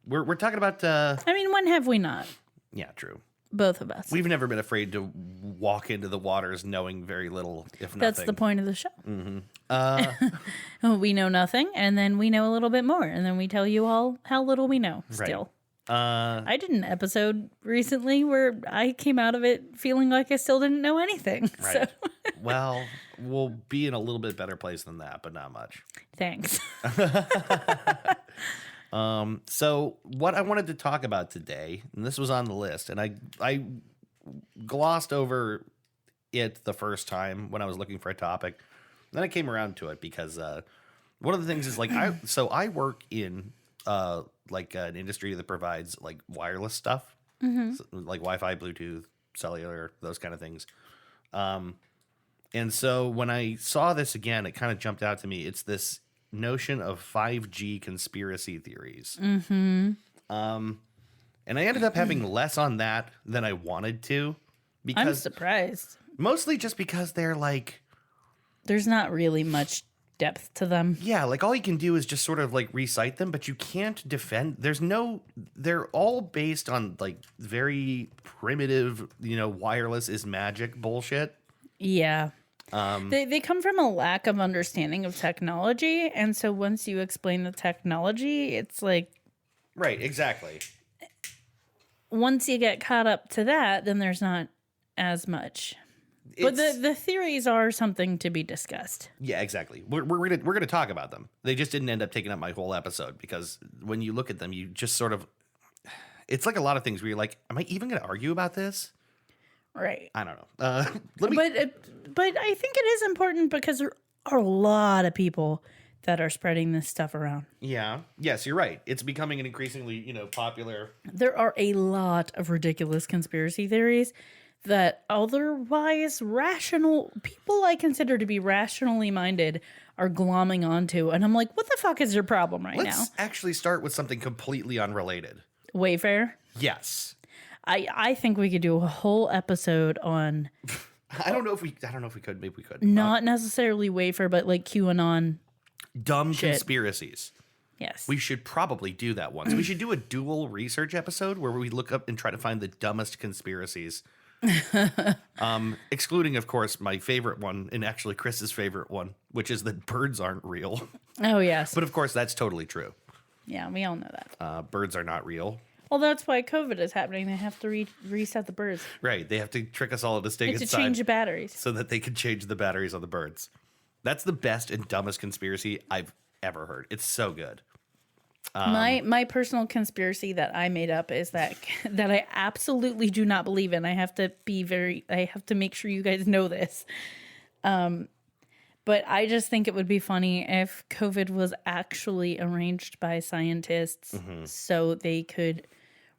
we're talking about. I mean, when have we not? Yeah, true. Both of us. We've never been afraid to walk into the waters knowing very little, if nothing. That's the point of the show. Mm-hmm. We know nothing, and then we know a little bit more, and then we tell you all how little we know still. I did an episode recently where I came out of it feeling like I still didn't know anything. Right. So Well, we'll be in a little bit better place than that, but not much. thanks. So what I wanted to talk about today, and this was on the list, and I glossed over it the first time when I was looking for a topic. Then I came around to it because one of the things is like I work in like an industry that provides like wireless stuff, so, like Wi-Fi, Bluetooth, cellular, those kind of things. And so when I saw this again, it kind of jumped out to me. It's this notion of 5G conspiracy theories. And I ended up having less on that than I wanted to. I'm Because surprised. mostly just because they're like, There's not really much depth to them. yeah, like all you can do is just sort of like recite them, but you can't defend. They're all based on like very primitive, wireless is magic bullshit. Yeah. They come from a lack of understanding of technology. And so once you explain the technology, it's like, Right, exactly. once you get caught up to that, then there's not as much. But the theories are something to be discussed. Yeah, exactly. We're gonna talk about them. They just didn't end up taking up my whole episode because when you look at them, you just sort of, it's like a lot of things where you're like, am I even gonna argue about this? Right. I don't know. Let me. But I think it is important because are a lot of people that are spreading this stuff around. Yeah. Yes, you're right. It's becoming an increasingly, popular. There are a lot of ridiculous conspiracy theories that otherwise rational people I consider to be rationally minded are glomming onto. And I'm like, what the fuck is your problem right now? Let's actually start with something completely unrelated. Wayfair? Yes. I think we could do a whole episode on I don't know if we could. Maybe we could. not necessarily Wayfair, but like QAnon. Dumb shit. conspiracies. Yes. We should probably do that once. We should do a dual research episode where we look up and try to find the dumbest conspiracies. Excluding, of course, my favorite one, and actually Chris's favorite one, which is that birds aren't real. Oh, yes. But of course, that's totally true. Yeah, we all know that. Birds are not real. Well, that's why COVID is happening. They have to reset the birds. Right. They have to trick us all into staying To inside change the batteries. so that they can change the batteries on the birds. That's the best and dumbest conspiracy I've ever heard. It's so good. My personal conspiracy that I made up is that I absolutely do not believe in. I have to make sure you guys know this. But I just think it would be funny if COVID was actually arranged by scientists so they could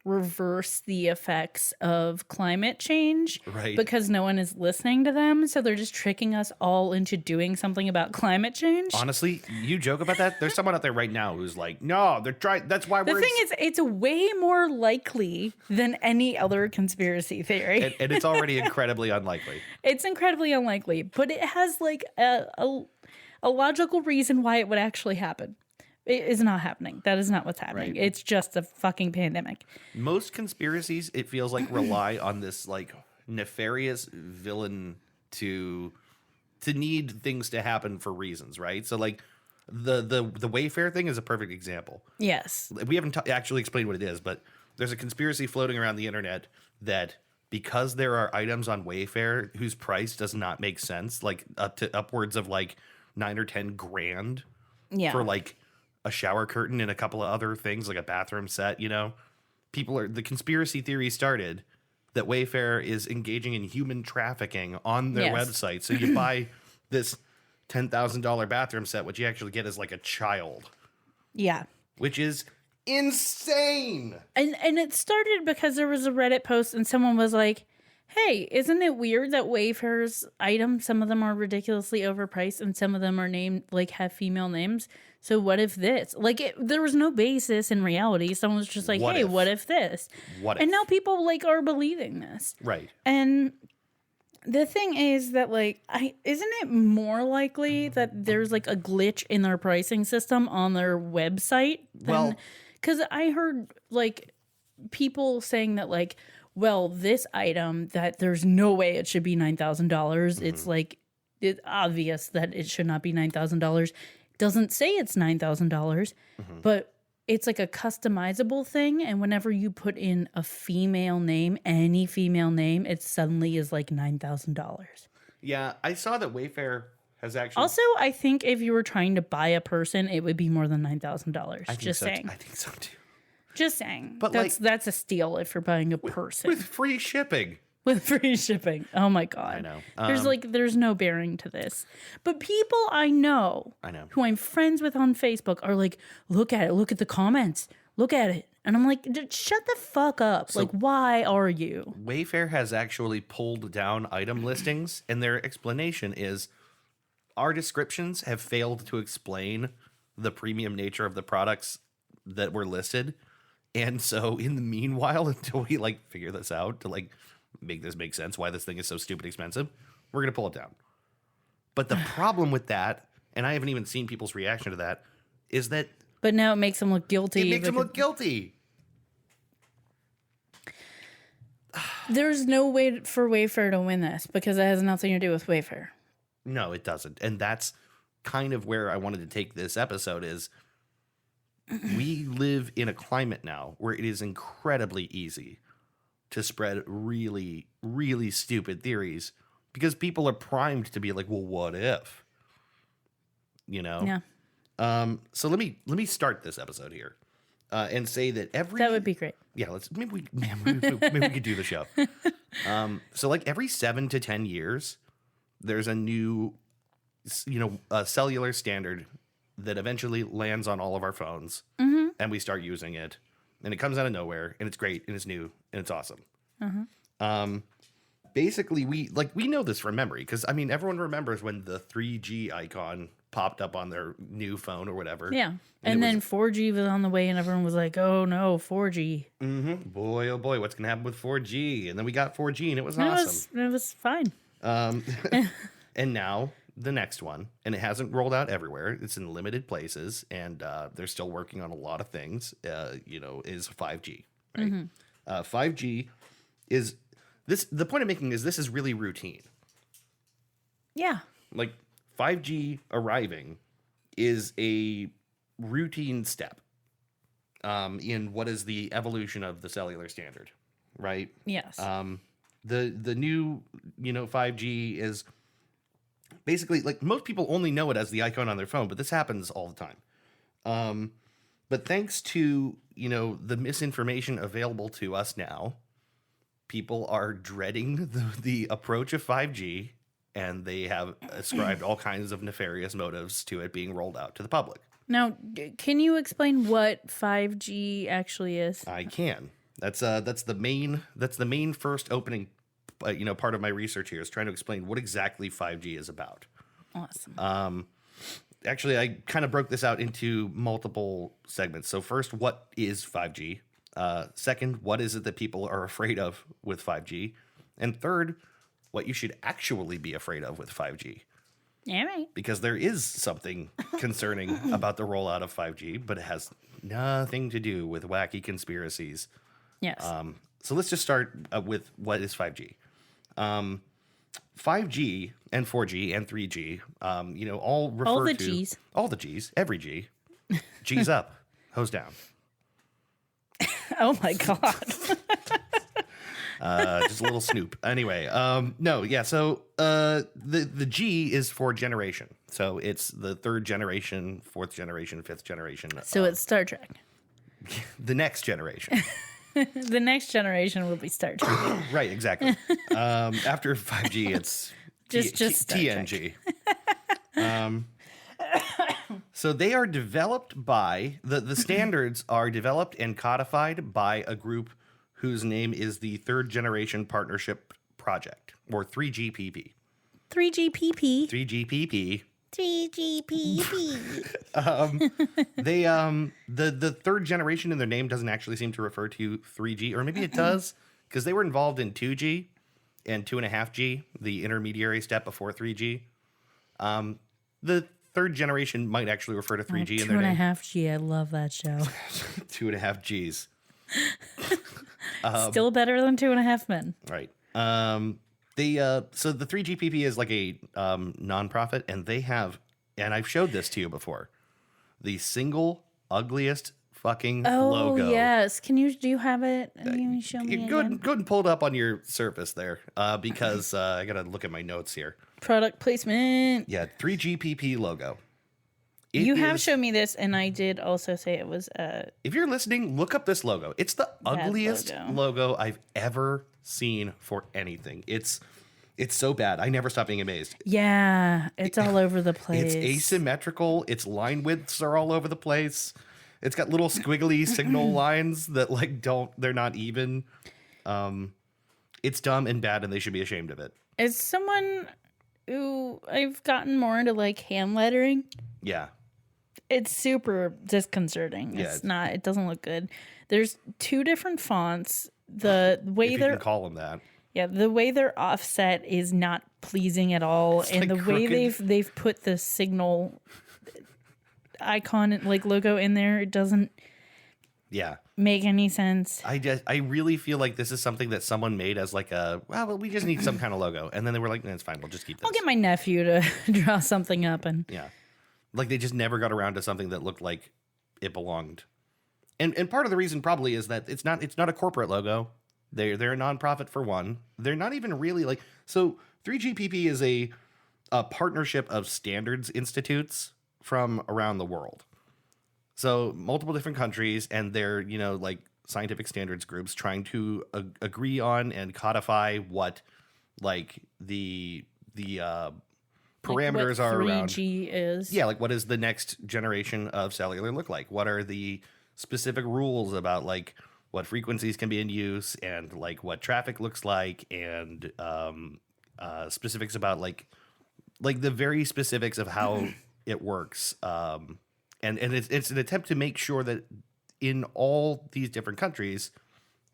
reverse the effects of climate change, Right. because no one is listening to them. So they're just tricking us all into doing something about climate change. Honestly, you joke about that. There's someone out there right now who's like, no, they're trying. That's why The we're. thing is, it's way more likely than any other conspiracy theory. And it's already incredibly unlikely. It's incredibly unlikely, but it has like a logical reason why it would actually happen. It is not happening. That is not what's happening. Right. It's just a fucking pandemic. Most conspiracies, it feels like, rely on this like nefarious villain to need things to happen for reasons, right? So like the Wayfair thing is a perfect example. Yes. We haven't actually explained what it is, but there's a conspiracy floating around the internet that because there are items on Wayfair whose price does not make sense, like upwards of like 9 or 10 grand Yeah. for like a shower curtain and a couple of other things like a bathroom set, the conspiracy theory started that Wayfair is engaging in human trafficking on their Yes. website. So you buy this $10,000 bathroom set, what you actually get is like a child, Yeah. which is insane. And it started because there was a Reddit post and someone was like, hey, isn't it weird that Wayfair's items, some of them are ridiculously overpriced and some of them are named, like, have female names? So what if this? Like, there was no basis in reality. Someone was just like, What hey, if? what if this? What And if? now people, like, are believing this. Right. And the thing is that, like, isn't it more likely that there's, like, a glitch in their pricing system on their website? Well- Because I heard, like, people saying that, like, well, this item, that there's no way it should be $9,000. It's, like, it's obvious that it should not be $9,000. Doesn't say it's $9,000, but it's like a customizable thing. And whenever you put in a female name, any female name, it suddenly is like $9,000. Yeah, I saw that Wayfair has actually. Also, I think if you were trying to buy a person, it would be more than $9,000. Just saying. I think so too. Just saying. But, that's a steal if you're buying a person With free shipping. with free shipping. Oh my god. I know. There's no bearing to this. But people I know who I'm friends with on Facebook are like, look at it, look at the comments, look at it. And I'm like, shut the fuck up. Like, why are you? Wayfair has actually pulled down item listings, and their explanation is our descriptions have failed to explain the premium nature of the products that were listed. And so in the meanwhile, until we like figure this out to like make this make sense, why this thing is so stupid expensive, we're going to pull it down. But the problem with that, and I haven't even seen people's reaction to that, is that But now it makes them look guilty. it makes them look guilty. There's no way for Wayfair to win this because it has nothing to do with Wayfair. No, it doesn't. And that's kind of where I wanted to take this episode is we live in a climate now where it is incredibly easy to spread really, really stupid theories because people are primed to be like, well, what if? Yeah. So let me start this episode here and say that That would be great. yeah, maybe we could do the show. So like every 7 to 10 years, there's a new a cellular standard that eventually lands on all of our phones, and we start using it, and it comes out of nowhere, and it's great, and it's new, and it's awesome. Basically, we know this from memory because everyone remembers when the 3G icon popped up on their new phone or whatever. Yeah. And then 4G was on the way, and everyone was like, "Oh no, 4G." Boy, oh boy, what's gonna happen with 4G? And then we got 4G, and it was awesome. It was fine. And now the next one, and it hasn't rolled out everywhere. It's in limited places, and they're still working on a lot of things. Is 5G. Right? 5G is this. The point I'm making is this is really routine. Yeah. Like 5G arriving is a routine step in what is the evolution of the cellular standard, right? Yes. The new 5G is basically like most people only know it as the icon on their phone, but this happens all the time. But thanks to the misinformation available to us now, people are dreading the approach of 5G, and they have ascribed all kinds of nefarious motives to it being rolled out to the public. Now, can you explain what 5G actually is? I can. That's the main first opening, part of my research here is trying to explain what exactly 5G is about. Awesome. Actually, I kind of broke this out into multiple segments. So first, what is 5G? Second, what is it that people are afraid of with 5G? And third, what you should actually be afraid of with 5G. All right. Because there is something concerning about the rollout of 5G, but it has nothing to do with wacky conspiracies. Yes. So let's just start with what is 5G. 5G and 4G and 3G, all refer all the to... Gs. All the Gs. Every G. G's up. Hose down. Oh, my God. Just a little snoop. Anyway, so the G is for generation. So it's the third generation, fourth generation, fifth generation. So it's Star Trek. The next generation. The next generation will be Star Trek. Right, exactly. After 5G, it's just Star TNG. So they are developed by, the standards are developed and codified by a group whose name is the Third Generation Partnership Project, or 3GPP. 3GPP. 3GPP. 3GPP. The third generation in their name doesn't actually seem to refer to 3G, or maybe it does, because they were involved in 2G and 2.5G, the intermediary step before 3G. The third generation might actually refer to 3G in their name. 2.5G. I love that show. 2.5 Gs. Still better than 2.5 Men. Right. So the 3GPP is like a nonprofit, and they have, and I've showed this to you before, the single ugliest fucking logo. Oh yes, do you have it? Can you show me Go again? ahead and pull it up on your Surface there, because I gotta look at my notes here. Product placement. Yeah, 3GPP logo. You have shown me this, and I did also say it was If you're listening, look up this logo. It's the ugliest logo I've ever seen for anything. It's so bad. I never stop being amazed. Yeah, it's all over the place. It's asymmetrical. Its line widths are all over the place. It's got little squiggly signal lines that they're not even. It's dumb and bad, and they should be ashamed of it. As someone who I've gotten more into hand lettering. Yeah. It's super disconcerting. Yeah, It doesn't look good. There's two different fonts. The way if you can call them that. Yeah, the way they're offset is not pleasing at all, and the way they've put the signal icon logo in there, it doesn't make any sense. I really feel like this is something that someone made as we just need some kind of logo, and then they were like, it's fine, we'll just keep this. I'll get my nephew to draw something up, and they just never got around to something that looked like it belonged. And part of the reason probably is that it's not a corporate logo. They're a nonprofit for one. They're not even really so 3GPP is a partnership of standards institutes from around the world. So multiple different countries, and they're, scientific standards groups trying to agree on and codify what the parameters are around 3G is. yeah, like what does the next generation of cellular look like? What are the specific rules about like what frequencies can be in use and like what traffic looks like and specifics about like the very specifics of how it works. And it's an attempt to make sure that in all these different countries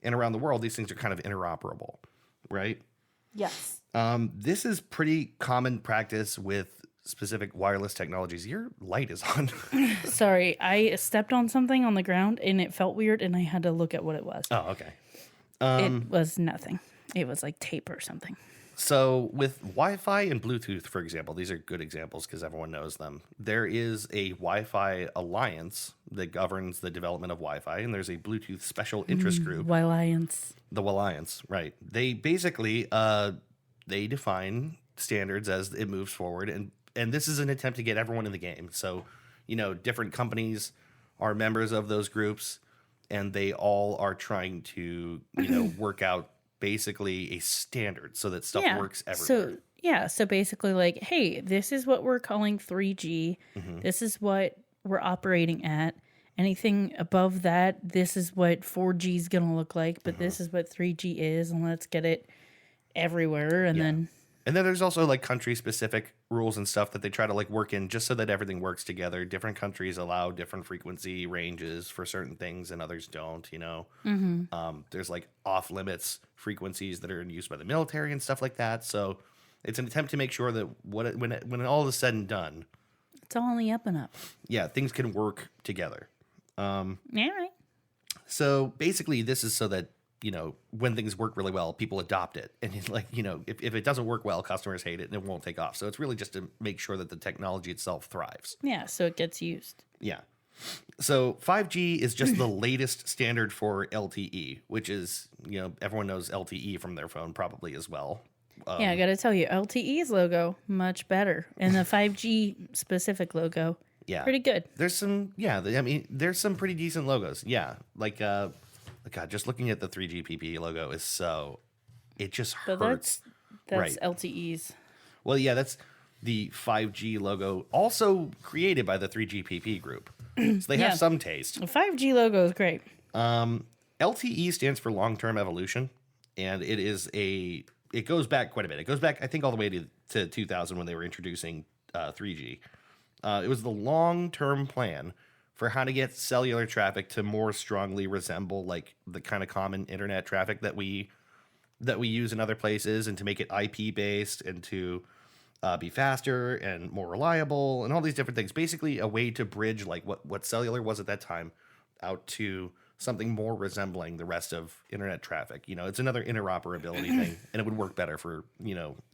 and around the world, these things are kind of interoperable, right? Yes. This is pretty common practice with specific wireless technologies. Your light is on. Sorry, I stepped on something on the ground and it felt weird and I had to look at what it was. Oh, okay. It was nothing. It was like tape or something. So with Wi-Fi and Bluetooth, for example, these are good examples because everyone knows them. There is a Wi-Fi alliance that governs the development of Wi-Fi, and there's a Bluetooth special interest group. Alliance. The Alliance, right. They basically they define standards as it moves forward, and this is an attempt to get everyone in the game. So, different companies are members of those groups, and they all are trying to, work out basically a standard so that stuff works everywhere. So basically like, hey, this is what we're calling 3G. This is what we're operating at. Anything above that, this is what 4G is going to look like, but this is what 3G is, and let's get it everywhere. And then there's also like country specific rules and stuff that they try to like work in just so that everything works together. Different countries allow different frequency ranges for certain things and others don't, There's like off limits frequencies that are in use by the military and stuff like that. So it's an attempt to make sure that when all is said and done, it's all on the up and up. Yeah, things can work together. Right. So basically this is so that when things work really well, people adopt it. And if it doesn't work well, customers hate it and it won't take off. So it's really just to make sure that the technology itself thrives. Yeah, so it gets used. Yeah. So 5G is just the latest standard for LTE, which is, everyone knows LTE from their phone probably as well. I got to tell you, LTE's logo, much better. And the 5G specific logo, pretty good. There's some, there's some pretty decent logos. Yeah. Like, God, just looking at the 3GPP logo it just hurts. That's LTE's. Well, yeah, that's the 5G logo, also created by the 3GPP group. So they have some taste. The 5G logo is great. LTE stands for long-term evolution, and it goes back quite a bit. It goes back, I think, all the way to 2000 when they were introducing 3G. It was the long-term plan for how to get cellular traffic to more strongly resemble like the kind of common internet traffic that we use in other places, and to make it IP based and to be faster and more reliable and all these different things. Basically a way to bridge like what cellular was at that time out to something more resembling the rest of internet traffic. It's another interoperability thing, and it would work better for,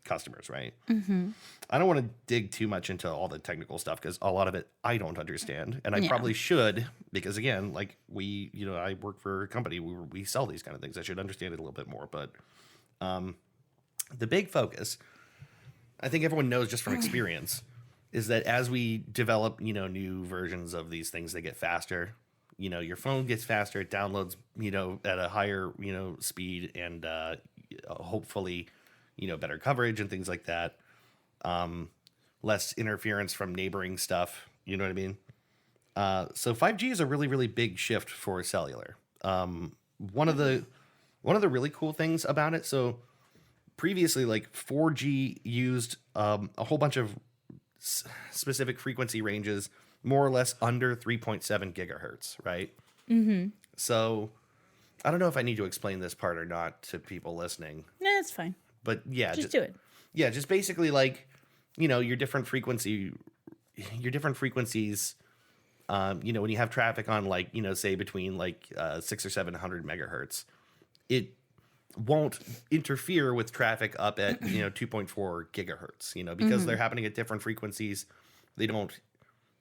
customers, right? Mm-hmm. I don't want to dig too much into all the technical stuff because a lot of it I don't understand, and I probably should, because again, like I work for a company where we sell these kind of things. I should understand it a little bit more, but the big focus, I think everyone knows just from experience, is that as we develop, new versions of these things, they get faster. Your phone gets faster, it downloads, at a higher, speed, and hopefully, better coverage and things like that. Less interference from neighboring stuff, you know what I mean? So 5G is a really, really big shift for cellular. One of the really cool things about it, so previously, like 4G used a whole bunch of specific frequency ranges, more or less under 3.7 gigahertz, right? Mm-hmm. So I don't know if I need to explain this part or not to people listening. Nah, it's fine. But yeah, just do it. Yeah, just basically like, your different frequencies, when you have traffic on like, say between like 600 or 700 megahertz, it won't interfere with traffic up at 2.4 gigahertz, because they're happening at different frequencies. They don't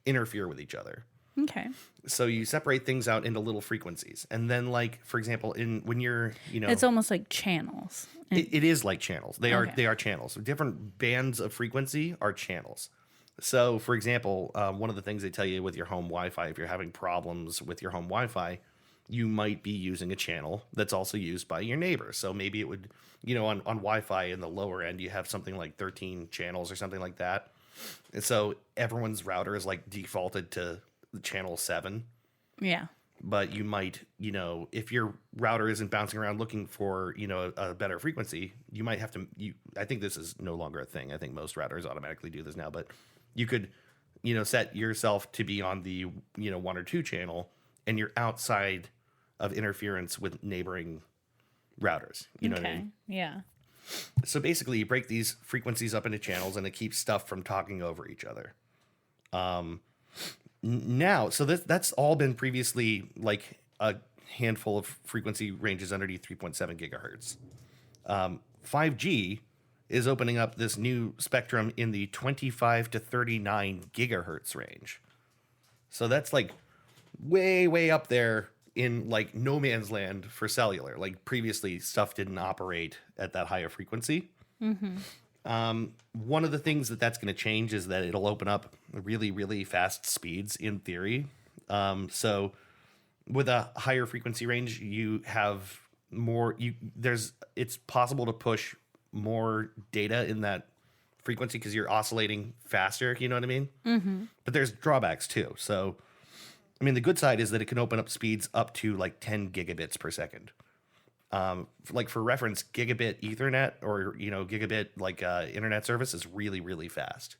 interfere with each other. Okay. So you separate things out into little frequencies, and then like, for example, when you're it's almost like channels. It is like channels. They are channels. Different bands of frequency are channels. So for example, one of the things they tell you with your home Wi-Fi, if you're having problems with your home Wi-Fi, you might be using a channel that's also used by your neighbor. So maybe it would, on Wi-Fi in the lower end, you have something like 13 channels or something like that. And so everyone's router is like defaulted to channel 7. Yeah. But you might, if your router isn't bouncing around looking for, a better frequency, you might have to, I think this is no longer a thing. I think most routers automatically do this now, but you could, set yourself to be on the, 1 or 2 channel, and you're outside of interference with neighboring routers. You know what I mean? Yeah. So basically you break these frequencies up into channels and it keeps stuff from talking over each other. Now, so that's all been previously like a handful of frequency ranges underneath 3.7 gigahertz. 5G is opening up this new spectrum in the 25 to 39 gigahertz range. So that's like way, way up there in like no man's land for cellular. Like previously stuff didn't operate at that higher frequency. One of the things that's going to change is that it'll open up really, really fast speeds in theory. So with a higher frequency range, you have more, it's possible to push more data in that frequency because you're oscillating faster, you know what I mean? But there's drawbacks too. So, I mean, the good side is that it can open up speeds up to like 10 gigabits per second. Like for reference, gigabit Ethernet or, gigabit like internet service is really, really fast.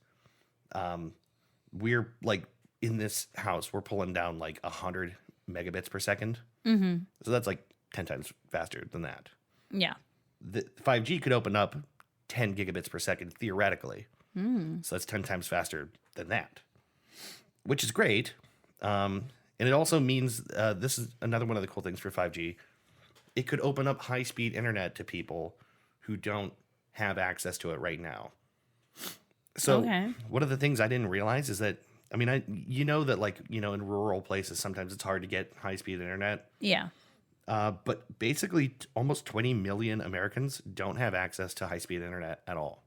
We're like in this house, we're pulling down like 100 megabits per second. So that's like 10 times faster than that. Yeah. The 5G could open up 10 gigabits per second theoretically. So that's 10 times faster than that, which is great. And it also means this is another one of the cool things for 5G. It could open up high-speed internet to people who don't have access to it right now. So one of the things I didn't realize is that, I mean, that like, in rural places, sometimes it's hard to get high-speed internet. Yeah. But basically almost 20 million Americans don't have access to high-speed internet at all.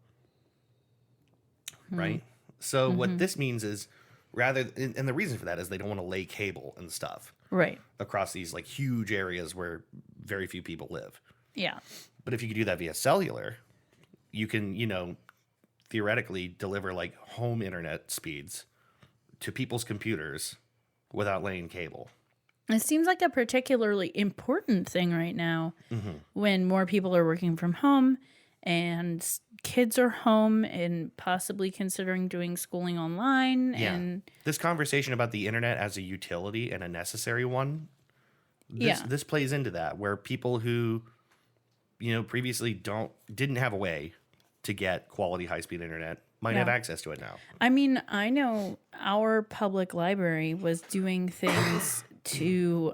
Right? So what this means is and the reason for that is they don't want to lay cable and stuff. Right. Across these like huge areas where very few people live. Yeah. But if you could do that via cellular, you can, theoretically deliver like home internet speeds to people's computers without laying cable. It seems like a particularly important thing right now when more people are working from home and kids are home and possibly considering doing schooling online. Yeah. And this conversation about the internet as a utility and a necessary one, this plays into that, where people who, previously didn't have a way to get quality high-speed internet might have access to it now. I mean, I know our public library was doing things to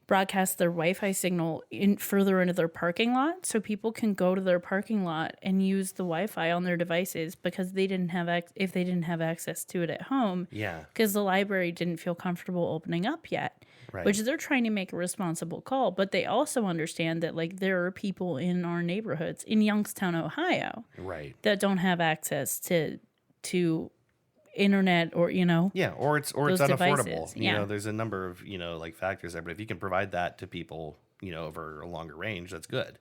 broadcast their Wi-Fi signal further into their parking lot, so people can go to their parking lot and use the Wi-Fi on their devices because they didn't have if they didn't have access to it at home. Yeah, because the library didn't feel comfortable opening up yet. Right. Which they're trying to make a responsible call, but they also understand that like there are people in our neighborhoods in Youngstown, Ohio, right, that don't have access to internet or or it's unaffordable. Devices. There's a number of like factors there, but if you can provide that to people over a longer range, that's good.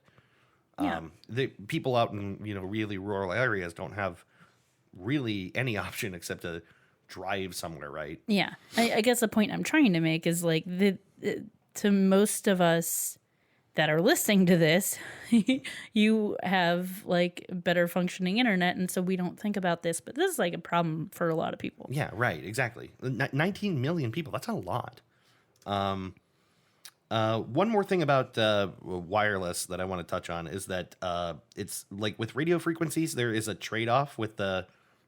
The people out in really rural areas don't have really any option except to drive somewhere, right? Yeah, I guess the point I'm trying to make is like to most of us that are listening to this, you have like better functioning internet, and so we don't think about this, but this is like a problem for a lot of people. Yeah, right, exactly. 19 million people, that's a lot. One more thing about wireless that I want to touch on is that it's like with radio frequencies, there is a trade-off with the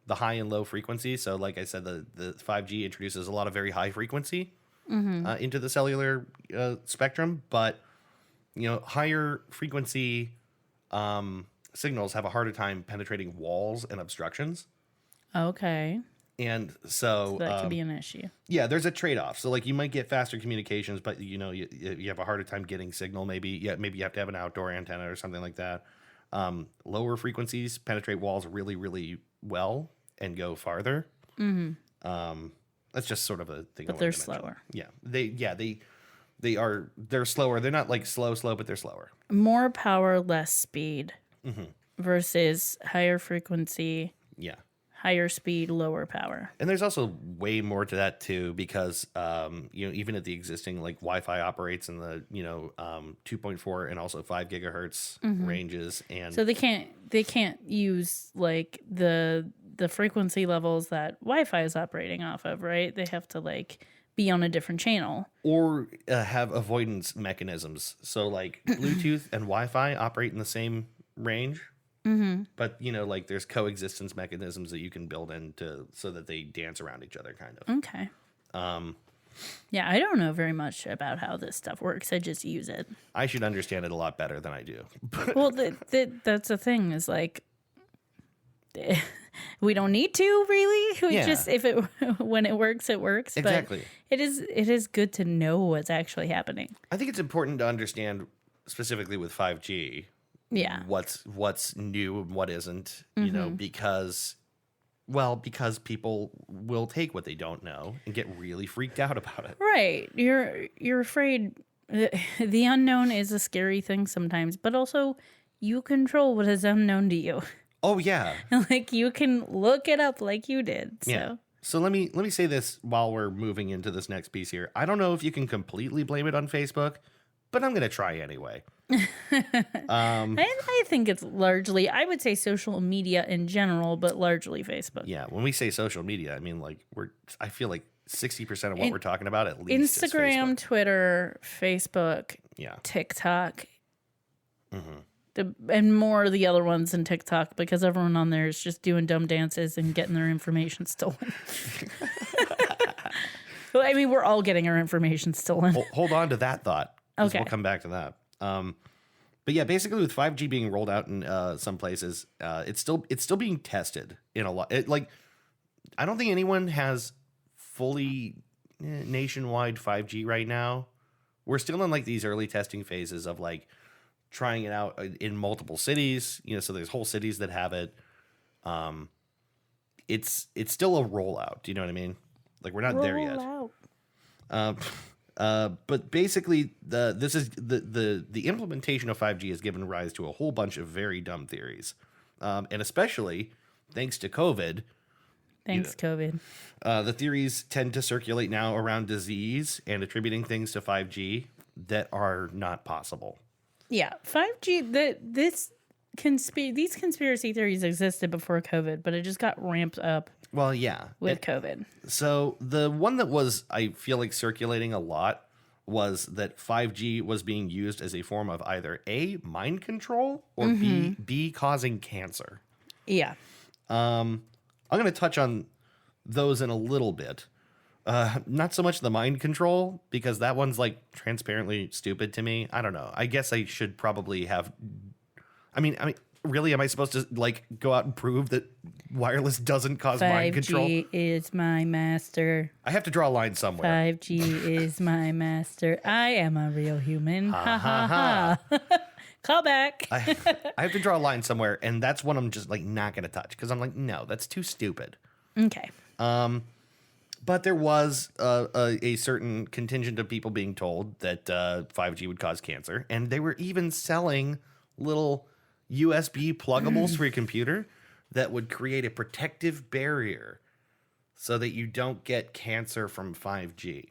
high and low frequency. So like I said, the 5G introduces a lot of very high frequency into the cellular spectrum, but higher frequency signals have a harder time penetrating walls and obstructions. Okay. And so that could be an issue. Yeah, there's a trade-off. So like you might get faster communications, but you have a harder time getting signal. Maybe you have to have an outdoor antenna or something like that. Lower frequencies penetrate walls really, really well and go farther. That's just sort of a thing. But they're slower. Yeah, they're slower. They're not like slow, but they're slower. More power, less speed versus higher frequency. Yeah. higher speed, lower power. And there's also way more to that too, because even at the existing like Wi-Fi operates in the 2.4 and also 5 gigahertz ranges, and So they can't use like the frequency levels that Wi-Fi is operating off of, right? They have to like be on a different channel or have avoidance mechanisms. So like Bluetooth and Wi-Fi operate in the same range. But like there's coexistence mechanisms that you can build into so that they dance around each other, kind of. Okay. Yeah, I don't know very much about how this stuff works. I just use it. I should understand it a lot better than I do. Well, that's the thing is like we don't need to really. We just when it works, it works. Exactly. But it is good to know what's actually happening. I think it's important to understand specifically with 5G. Yeah. What's new and what isn't, because people will take what they don't know and get really freaked out about it. Right. You're afraid. The unknown is a scary thing sometimes, but also you control what is unknown to you. Oh yeah. Like you can look it up like you did. So. Yeah. So let me say this while we're moving into this next piece here. I don't know if you can completely blame it on Facebook, but I'm going to try anyway. I think it's largely, I would say social media in general, but largely Facebook. Yeah, when we say social media, I mean like I feel like 60% of what we're talking about at least Instagram, is Facebook. Twitter, Facebook, Yeah, TikTok, and more of the other ones than TikTok because everyone on there is just doing dumb dances and getting their information stolen. Well, I mean, we're all getting our information stolen. Hold on to that thought. 'Cause Okay. we'll come back to that. But yeah, basically with 5G being rolled out in some places, it's still being tested in a lot. I don't think anyone has fully nationwide 5G right now. We're still in like these early testing phases of like trying it out in multiple cities. So there's whole cities that have it. It's still a rollout. Do you know what I mean? Like we're not there yet. But basically, the implementation of 5G has given rise to a whole bunch of very dumb theories, and especially thanks to COVID. Thanks, COVID. The theories tend to circulate now around disease and attributing things to 5G that are not possible. Yeah, 5G. These conspiracy theories existed before COVID, but it just got ramped up. Well, yeah. With COVID. So the one that was, I feel like, circulating a lot was that 5G was being used as a form of either A, mind control, or B, causing cancer. Yeah. I'm going to touch on those in a little bit. Not so much the mind control, because that one's like transparently stupid to me. I don't know. I guess I should probably have... I mean, really, am I supposed to like go out and prove that wireless doesn't cause mind control? 5G is my master. I have to draw a line somewhere. 5G is my master. I am a real human. Ha ha ha. Call back. I have to draw a line somewhere, and that's what I'm just like not going to touch because I'm like, no, that's too stupid. Okay. But there was a certain contingent of people being told that 5G would cause cancer, and they were even selling little USB pluggables for your computer that would create a protective barrier so that you don't get cancer from 5G.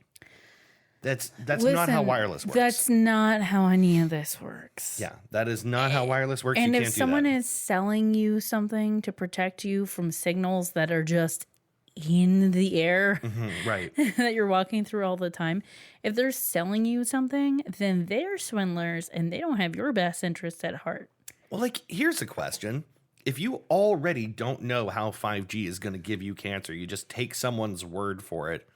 That's not how wireless works. That's not how any of this works. Yeah, that is not how wireless works. And you if can't someone do that. is selling you something to protect you from signals that are just in the air Right. that you're walking through all the time, if they're selling you something, then they're swindlers and they don't have your best interest at heart. Well, like, here's a question. If you already don't know how 5G is going to give you cancer, you just take someone's word for it.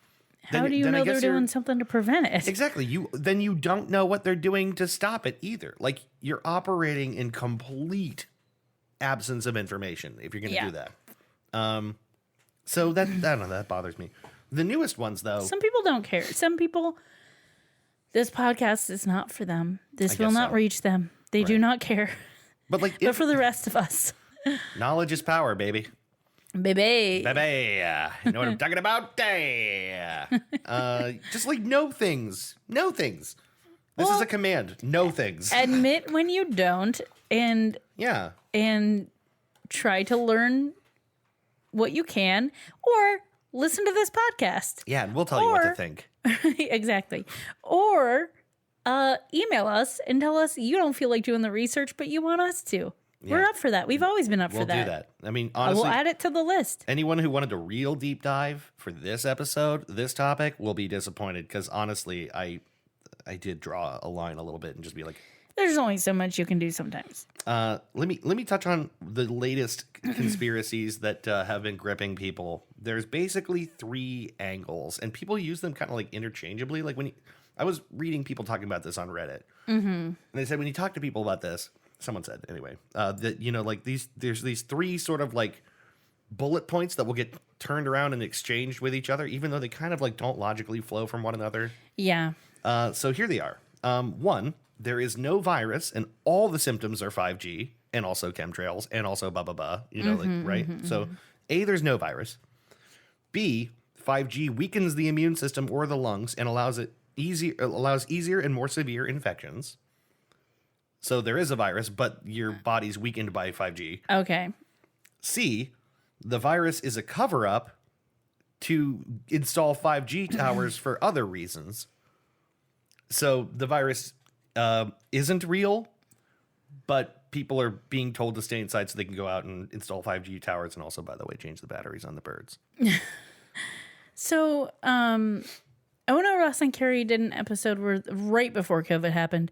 How do you know they're doing something to prevent it? Exactly. Then you don't know what they're doing to stop it either. Like, you're operating in complete absence of information if you're going to do that. So that, I don't know, that bothers me. The newest ones, though. Some people don't care. Some people, this podcast is not for them. This will not reach them. They do not care. But like, But for the rest of us. knowledge is power, baby. Baby. You know what I'm talking about? Just like know things. Know things. This is a command. Know things. Admit when you don't and Yeah. try to learn what you can, or listen to this podcast. Yeah, and we'll tell you what to think. Exactly. Or email us and tell us you don't feel like doing the research, but you want us to. Yeah. We're up for that. We've always been up for that. We'll do that. I mean, honestly, we'll add it to the list. anyone who wanted a real deep dive for this episode, this topic, will be disappointed because honestly, I did draw a line a little bit and just be like, there's only so much you can do sometimes. let me touch on the latest conspiracies that have been gripping people. There's basically 3 angles, and people use them kind of like interchangeably. Like I was reading people talking about this on Reddit, and they said when you talk to people about this, someone said anyway, that like there's these 3 sort of like bullet points that will get turned around and exchanged with each other, even though they kind of like don't logically flow from one another. Yeah. So here they are. 1, there is no virus, and all the symptoms are 5G, and also chemtrails, and also blah blah blah. Right? So A, there's no virus. B, 5G weakens the immune system or the lungs and allows easier and more severe infections. So there is a virus, but your body's weakened by 5G. Okay. C, the virus is a cover-up to install 5G towers for other reasons. So the virus isn't real, but people are being told to stay inside so they can go out and install 5G towers and also, by the way, change the batteries on the birds. So, Ona, Ross, and Carrie did an episode where right before COVID happened,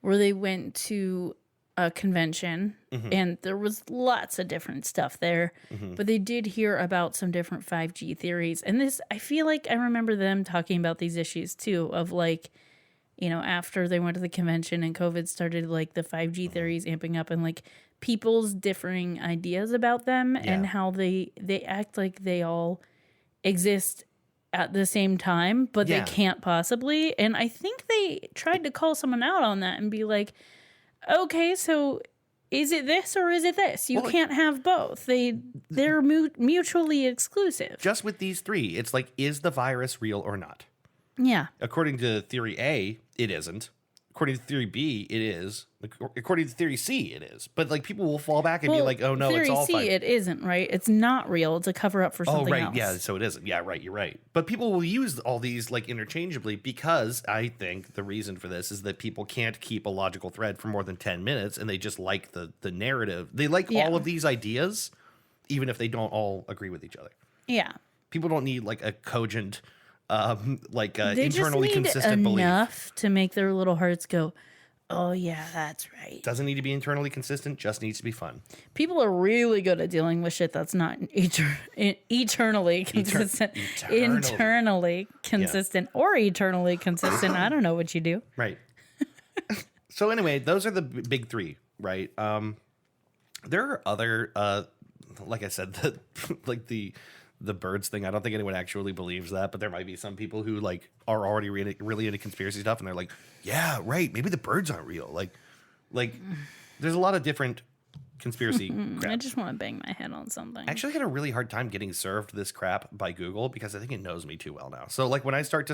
where they went to a convention, and there was lots of different stuff there, but they did hear about some different 5G theories. And this, I feel like I remember them talking about these issues too, of like, after they went to the convention and COVID started, like the 5G theories amping up, and like people's differing ideas about them and how they act like they all exist at the same time, but they can't possibly. And I think they tried to call someone out on that and be like, okay, so is it this or is it this? You can't have both. They're mutually exclusive. Just with these 3, it's like, is the virus real or not? Yeah. According to theory A, it isn't. According to theory B, it is. According to theory C, it is. But like people will fall back and be like, "Oh no, it's all theory C, it isn't, right? It's not real. It's a cover up for something else." Yeah, so it isn't. Yeah, right, you're right. But people will use all these like interchangeably because I think the reason for this is that people can't keep a logical thread for more than 10 minutes, and they just like the narrative. They like all of these ideas, even if they don't all agree with each other. Yeah. People don't need like a cogent they internally just need consistent belief. Enough to make their little hearts go, oh yeah, that's right. Doesn't need to be internally consistent, just needs to be fun. People are really good at dealing with shit that's not eternally consistent. Internally consistent or eternally consistent. I don't know what you do. Right. So anyway, those are the big 3, right? There are other, like I said, the birds thing. I don't think anyone actually believes that, but there might be some people who like are already really into conspiracy stuff, and they're like, yeah, right, maybe the birds aren't real. Like there's a lot of different conspiracy crap. I just want to bang my head on something. I actually had a really hard time getting served this crap by Google because I think it knows me too well now. So like when I search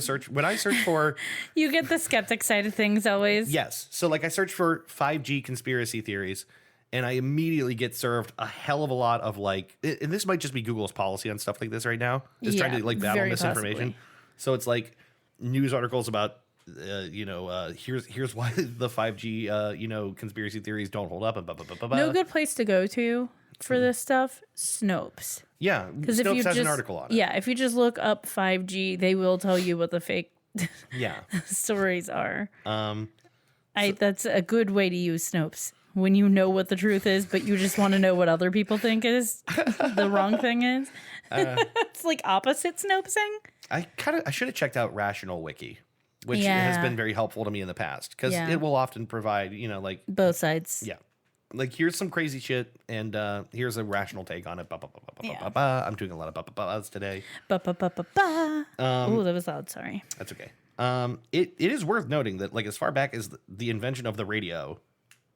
for you get the skeptic side of things always. Yes. So like I search for 5G conspiracy theories, and I immediately get served a hell of a lot of like, and this might just be Google's policy on stuff like this right now, is trying to like battle misinformation. Possibly. So it's like news articles about, here's why the 5G, conspiracy theories don't hold up. And blah, blah, blah, blah, blah. No good place to go to for this stuff, Snopes. Yeah, Because Snopes has an article on it. Yeah, if you just look up 5G, they will tell you what the fake Yeah. stories are. That's a good way to use Snopes. When you know what the truth is, but you just want to know what other people think is the wrong thing is. It's like opposite Snopesing. I should have checked out Rational Wiki, which has been very helpful to me in the past because it will often provide, like both sides. Yeah. Like here's some crazy shit and here's a rational take on it. I'm doing a lot of ba-ba-ba's today. Oh, that was loud. Sorry. That's okay. It is worth noting that like as far back as the invention of the radio,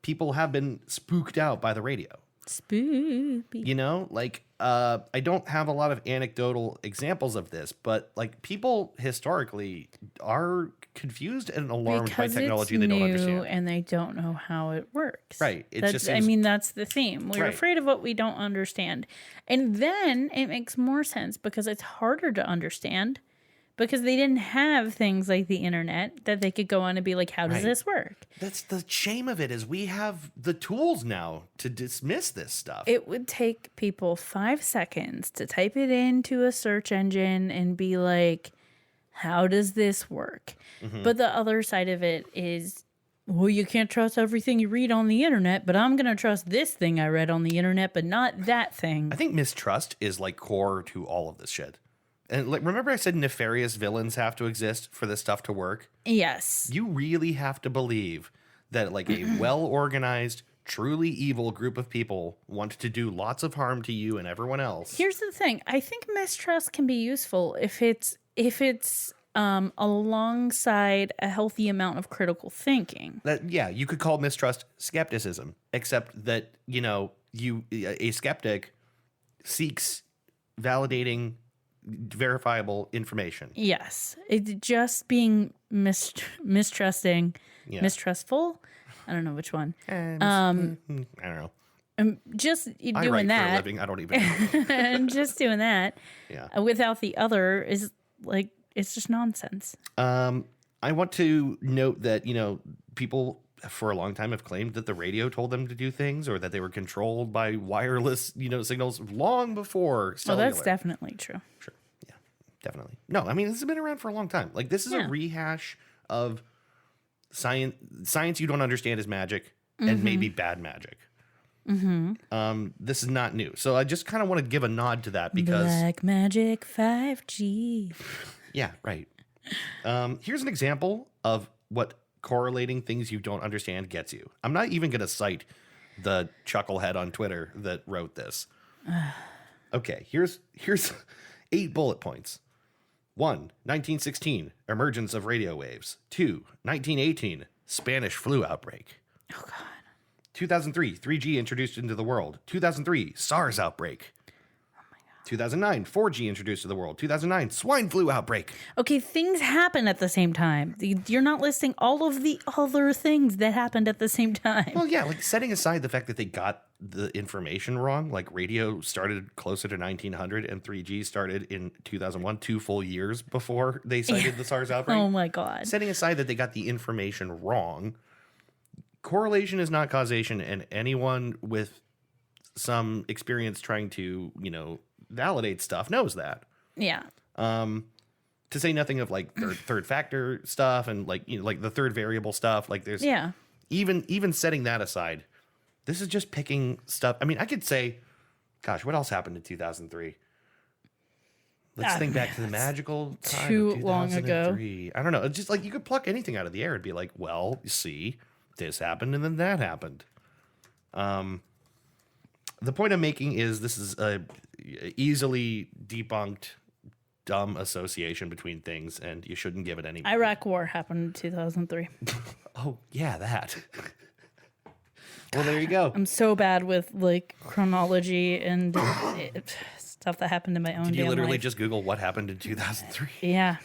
people have been spooked out by the radio. Spooky. Like I don't have a lot of anecdotal examples of this, but like people historically are confused and alarmed because by technology it's they new don't understand. and they don't know how it works. Right. It That's, just I seems- mean, that's the theme. We're Right. afraid of what we don't understand. And then it makes more sense because it's harder to understand because they didn't have things like the internet that they could go on and be like, how does Right. this work? That's the shame of it is we have the tools now to dismiss this stuff. It would take people 5 seconds to type it into a search engine and be like, how does this work? Mm-hmm. But the other side of it is, well, you can't trust everything you read on the internet, but I'm going to trust this thing I read on the internet, but not that thing. I think mistrust is like core to all of this shit. And like, remember I said nefarious villains have to exist for this stuff to work? Yes. You really have to believe that like a well-organized, truly evil group of people want to do lots of harm to you and everyone else. Here's the thing. I think mistrust can be useful if it's alongside a healthy amount of critical thinking. That yeah, you could call mistrust skepticism, except that, you know, a skeptic seeks validating verifiable information. Yes. It's just being mistrusting, Yeah. mistrustful. I don't know which one. I don't know. Just I write doing for a that living. I don't even know. and just doing that Yeah. without the other is like, it's just nonsense. I want to note that, you know, people for a long time have claimed that the radio told them to do things or that they were controlled by wireless, you know, signals long before Well, cellular. that's definitely true. Sure. Yeah, definitely. No, I mean, this has been around for a long time. Like, this is Yeah. a rehash of science you don't understand is magic and maybe bad magic. This is not new. So I just kind of want to give a nod to that because... Black Magic 5G. Yeah, right. Here's an example of what correlating things you don't understand gets you. I'm not even going to cite the chucklehead on Twitter that wrote this. Okay, here's 8 bullet points. 1, 1916, emergence of radio waves. 2, 1918, Spanish flu outbreak. Oh, God. 2003, 3G introduced into the world. 2003, SARS outbreak. 2009, 4G introduced to the world. 2009, swine flu outbreak. Okay, things happen at the same time. You're not listing all of the other things that happened at the same time. Well, yeah, like setting aside the fact that they got the information wrong, like radio started closer to 1900 and 3G started in 2001, 2 full years before they cited the SARS outbreak. Oh, my God. Setting aside that they got the information wrong, correlation is not causation, and anyone with some experience trying to, you know, validate stuff knows that. Yeah. To say nothing of like third factor stuff and like, you know, like the third variable stuff. Like there's Yeah. even setting that aside, this is just picking stuff. I mean, I could say, gosh, what else happened in 2003? Let's think back to the magical time too of long ago. 2003. I don't know. It's just like you could pluck anything out of the air and be like, well, you see, this happened and then that happened. The point I'm making is this is a easily debunked dumb association between things, and you shouldn't give it any. Iraq War happened in 2003. Oh yeah, that. Well, there you go. I'm so bad with like chronology and stuff that happened in my own Did you damn literally life. just Google what happened in 2003? Yeah.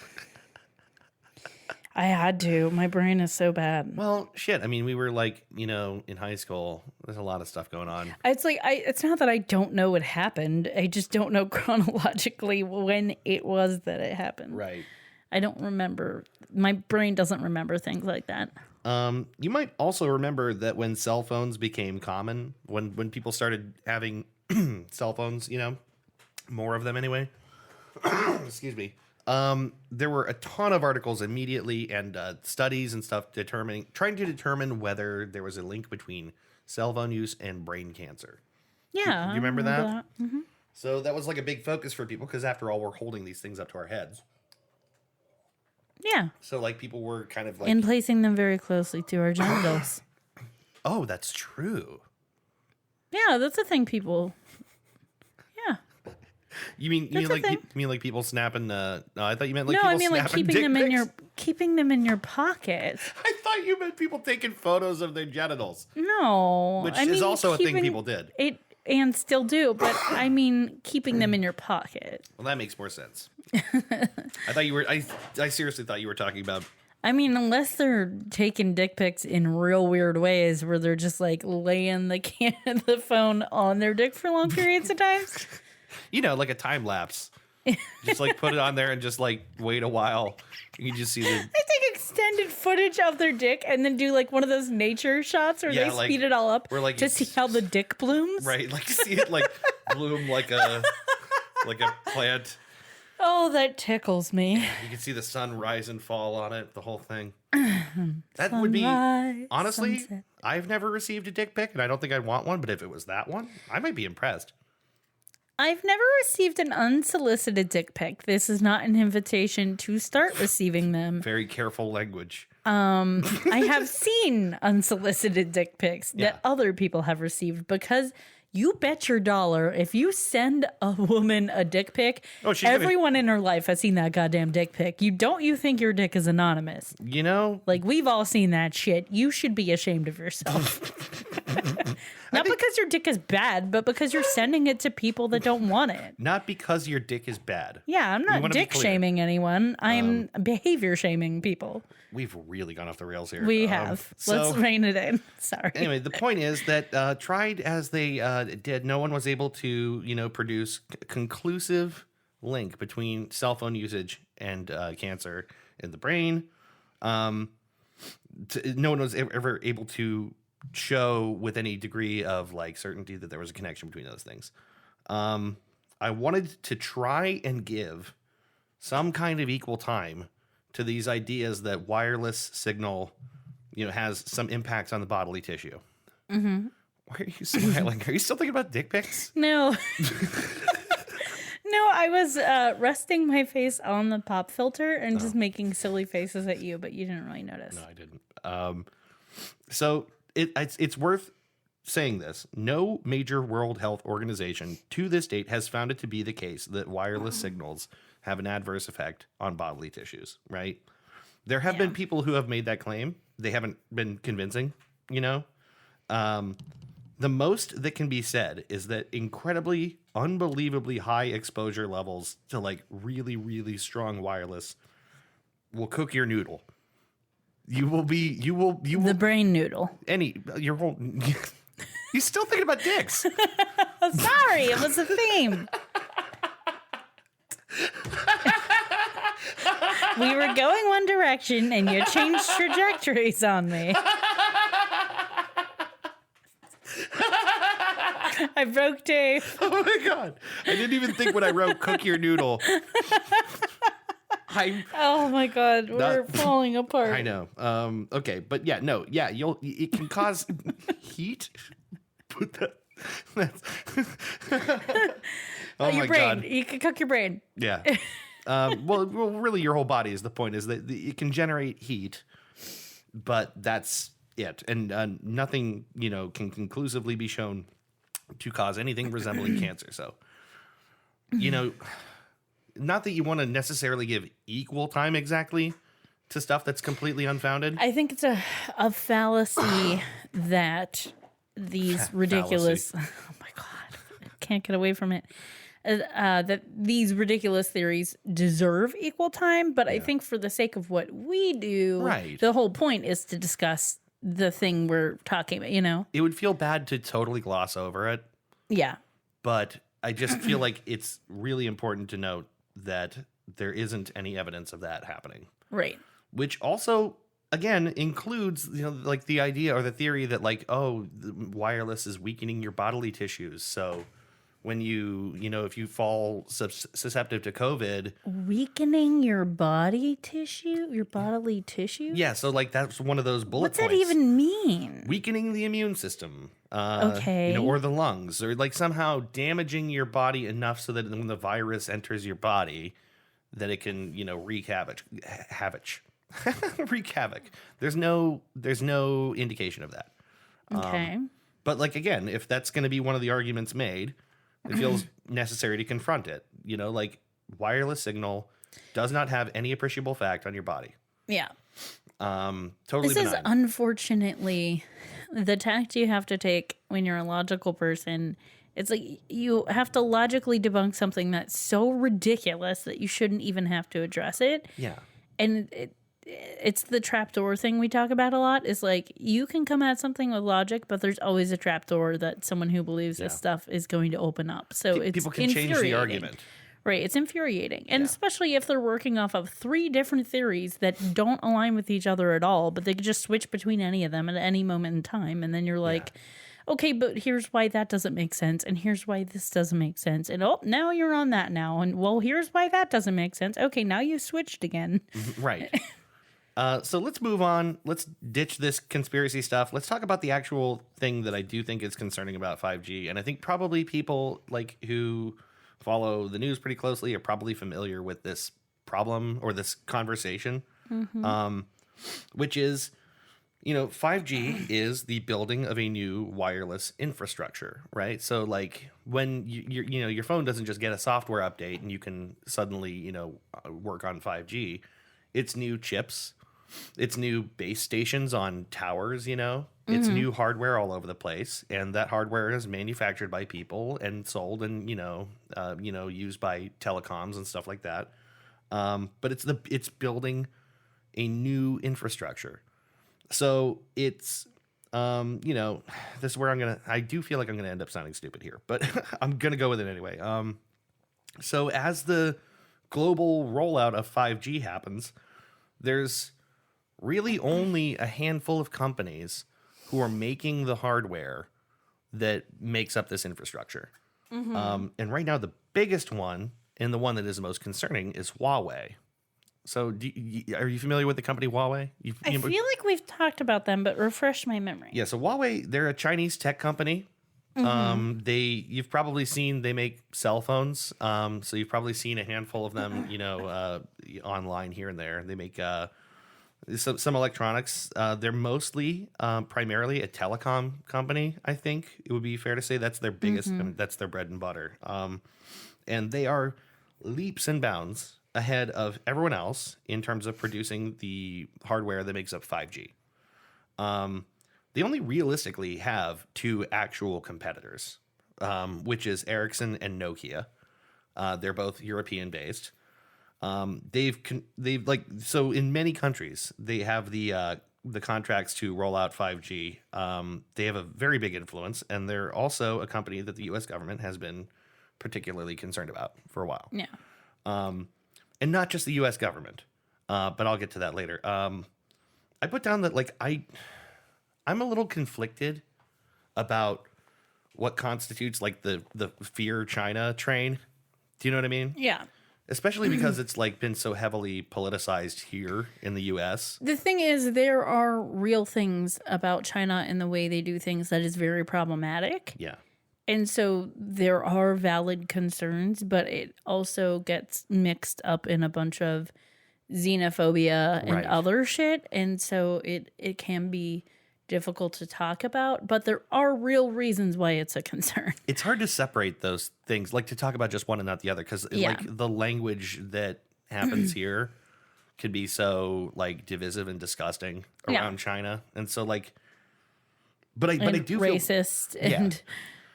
I had to. My brain is so bad. Well, shit. I mean, we were like, you know, in high school. There's a lot of stuff going on. It's like it's not that I don't know what happened. I just don't know chronologically when it was that it happened. Right. I don't remember. My brain doesn't remember things like that. You might also remember that when cell phones became common, when people started having cell phones, you know, more of them anyway. Excuse me. There were a ton of articles immediately and studies and stuff trying to determine whether there was a link between cell phone use and brain cancer. Yeah. Do you remember that? Mm-hmm. So that was like a big focus for people because after all, we're holding these things up to our heads. Yeah. So like people were kind of like, And placing them very closely to our genitals. oh, that's true. Yeah, that's a thing people. Yeah. You mean That's a like thing. you mean like people snapping? No, I thought you meant like No, people I mean like snapping keeping them dick in pics. keeping them in your pocket. I thought you meant people taking photos of their genitals, No, which I is mean, also a thing keeping- people did. and still do, but I mean keeping them in your pocket. Well, that makes more sense. I thought you were. I seriously thought you were talking about. I mean, unless they're taking dick pics in real weird ways where they're just like laying the phone on their dick for long periods of times. You know, like a time lapse. Just like put it on there and just like wait a while. You can just see the. They take extended footage of their dick and then do like one of those nature shots where they speed it all up like to see how the dick blooms. Right, like see it like bloom like a plant. Oh, that tickles me. You can see the sun rise and fall on it, the whole thing. That would be, honestly, sunset. I've never received a dick pic, and I don't think I'd want one, but if it was that one, I might be impressed. I've never received an unsolicited dick pic. This is not an invitation to start receiving them. Very careful language. I have seen unsolicited dick pics that other people have received because you bet your dollar if you send a woman a dick pic, everyone in her life has seen that goddamn dick pic. You think your dick is anonymous? You know, like we've all seen that shit. You should be ashamed of yourself. Not because your dick is bad, but because you're sending it to people that don't want it. Not because your dick is bad. Yeah, I'm not dick shaming anyone. I'm behavior shaming people. We've really gone off the rails here. We have. Let's rein it in. Sorry. Anyway, the point is that tried as they did, no one was able to, produce conclusive link between cell phone usage and cancer in the brain. No one was ever able to show with any degree of like certainty that there was a connection between those things. I wanted to try and give some kind of equal time to these ideas that wireless signal, has some impacts on the bodily tissue. Mm-hmm. Why are you smiling? Are you still thinking about dick pics? No. No, I was resting my face on the pop filter and just making silly faces at you, but you didn't really notice. No, I didn't. So it's worth saying this. No major World Health Organization to this date has found it to be the case that wireless signals have an adverse effect on bodily tissues, right? There have been people who have made that claim. They haven't been convincing, The most that can be said is that incredibly, unbelievably high exposure levels to like really, really strong wireless will cook your noodle. You will. The brain noodle. Your whole. You're still thinking about dicks. Sorry, it was a theme. We were going one direction and you changed trajectories on me. I broke Dave. Oh my God. I didn't even think when I wrote cook your noodle. Oh my God, we're falling apart. I know. Okay, but it can cause heat. Your brain. God. You can cook your brain. Yeah. Well, really, your whole body is the point. Is that it can generate heat, but that's it, and nothing can conclusively be shown to cause anything resembling cancer. So, not that you want to necessarily give equal time exactly to stuff that's completely unfounded. I think it's a fallacy that these ridiculous. Fallacy. Oh my God, I can't get away from it. That these ridiculous theories deserve equal time, but I think for the sake of what we do, right. The whole point is to discuss the thing we're talking about, It would feel bad to totally gloss over it. Yeah. But I just feel like it's really important to note that there isn't any evidence of that happening. Right. Which also, again, includes, like the idea or the theory that the wireless is weakening your bodily tissues. So when if you fall susceptible to COVID. Weakening your bodily tissue? Yeah, so that's one of those bullet points. What's that even mean? Weakening the immune system. Okay. Or the lungs, or somehow damaging your body enough so that when the virus enters your body, that it can, wreak havoc. Wreak havoc. There's no indication of that. Okay. But again, if that's going to be one of the arguments made, it feels necessary to confront it. Wireless signal does not have any appreciable effect on your body. Yeah. Totally This benign. is unfortunately the tact you have to take when you're a logical person It's like you have to logically debunk something that's so ridiculous that you shouldn't even have to address it. Yeah. And it's the trapdoor thing we talk about a lot. Is like you can come at something with logic, but there's always a trapdoor that someone who believes this stuff is going to open up. So it's people can change the argument. Right, it's infuriating. And especially if they're working off of 3 different theories that don't align with each other at all, but they could just switch between any of them at any moment in time. And then you're like, okay, but here's why that doesn't make sense. And here's why this doesn't make sense. And now you're on that now. And well, here's why that doesn't make sense. Okay, now you switched again. Right. So let's move on. Let's ditch this conspiracy stuff. Let's talk about the actual thing that I do think is concerning about 5G. And I think probably people like who follow the news pretty closely are probably familiar with this problem or this conversation, which is, 5G is the building of a new wireless infrastructure, right? So like when your phone doesn't just get a software update and you can suddenly, work on 5G, it's new chips, it's new base stations on towers, it's new hardware all over the place, and that hardware is manufactured by people and sold and used by telecoms and stuff like that. But it's building a new infrastructure. So it's this is where I do feel like I'm gonna end up sounding stupid here, but I'm gonna go with it anyway. So as the global rollout of 5G happens, there's really only a handful of companies who are making the hardware that makes up this infrastructure. And right now, the biggest one and the one that is the most concerning is Huawei. So are you familiar with the company Huawei? I feel like we've talked about them, but refresh my memory. Yeah, so Huawei, they're a Chinese tech company. You've probably seen they make cell phones. So you've probably seen a handful of them, online here and there. They make some electronics. They're mostly primarily a telecom company. I think it would be fair to say that's their biggest. That's their bread and butter. And they are leaps and bounds ahead of everyone else in terms of producing the hardware that makes up 5G. They only realistically have 2 actual competitors, which is Ericsson and Nokia. They're both European based. So in many countries they have the contracts to roll out 5G. They have a very big influence, and they're also a company that the U.S. government has been particularly concerned about for a while. Yeah. And not just the U.S. government, but I'll get to that later. I put down that I'm a little conflicted about what constitutes the fear China train. Do you know what I mean? Yeah. Especially because it's been so heavily politicized here in the U.S. The thing is, there are real things about China and the way they do things that is very problematic. Yeah. And so there are valid concerns, but it also gets mixed up in a bunch of xenophobia and other shit. And so it can be difficult to talk about, but there are real reasons why it's a concern. It's hard to separate those things, to talk about just one and not the other, because the language that happens here could be so like divisive and disgusting around China, and so but I do racist feel, and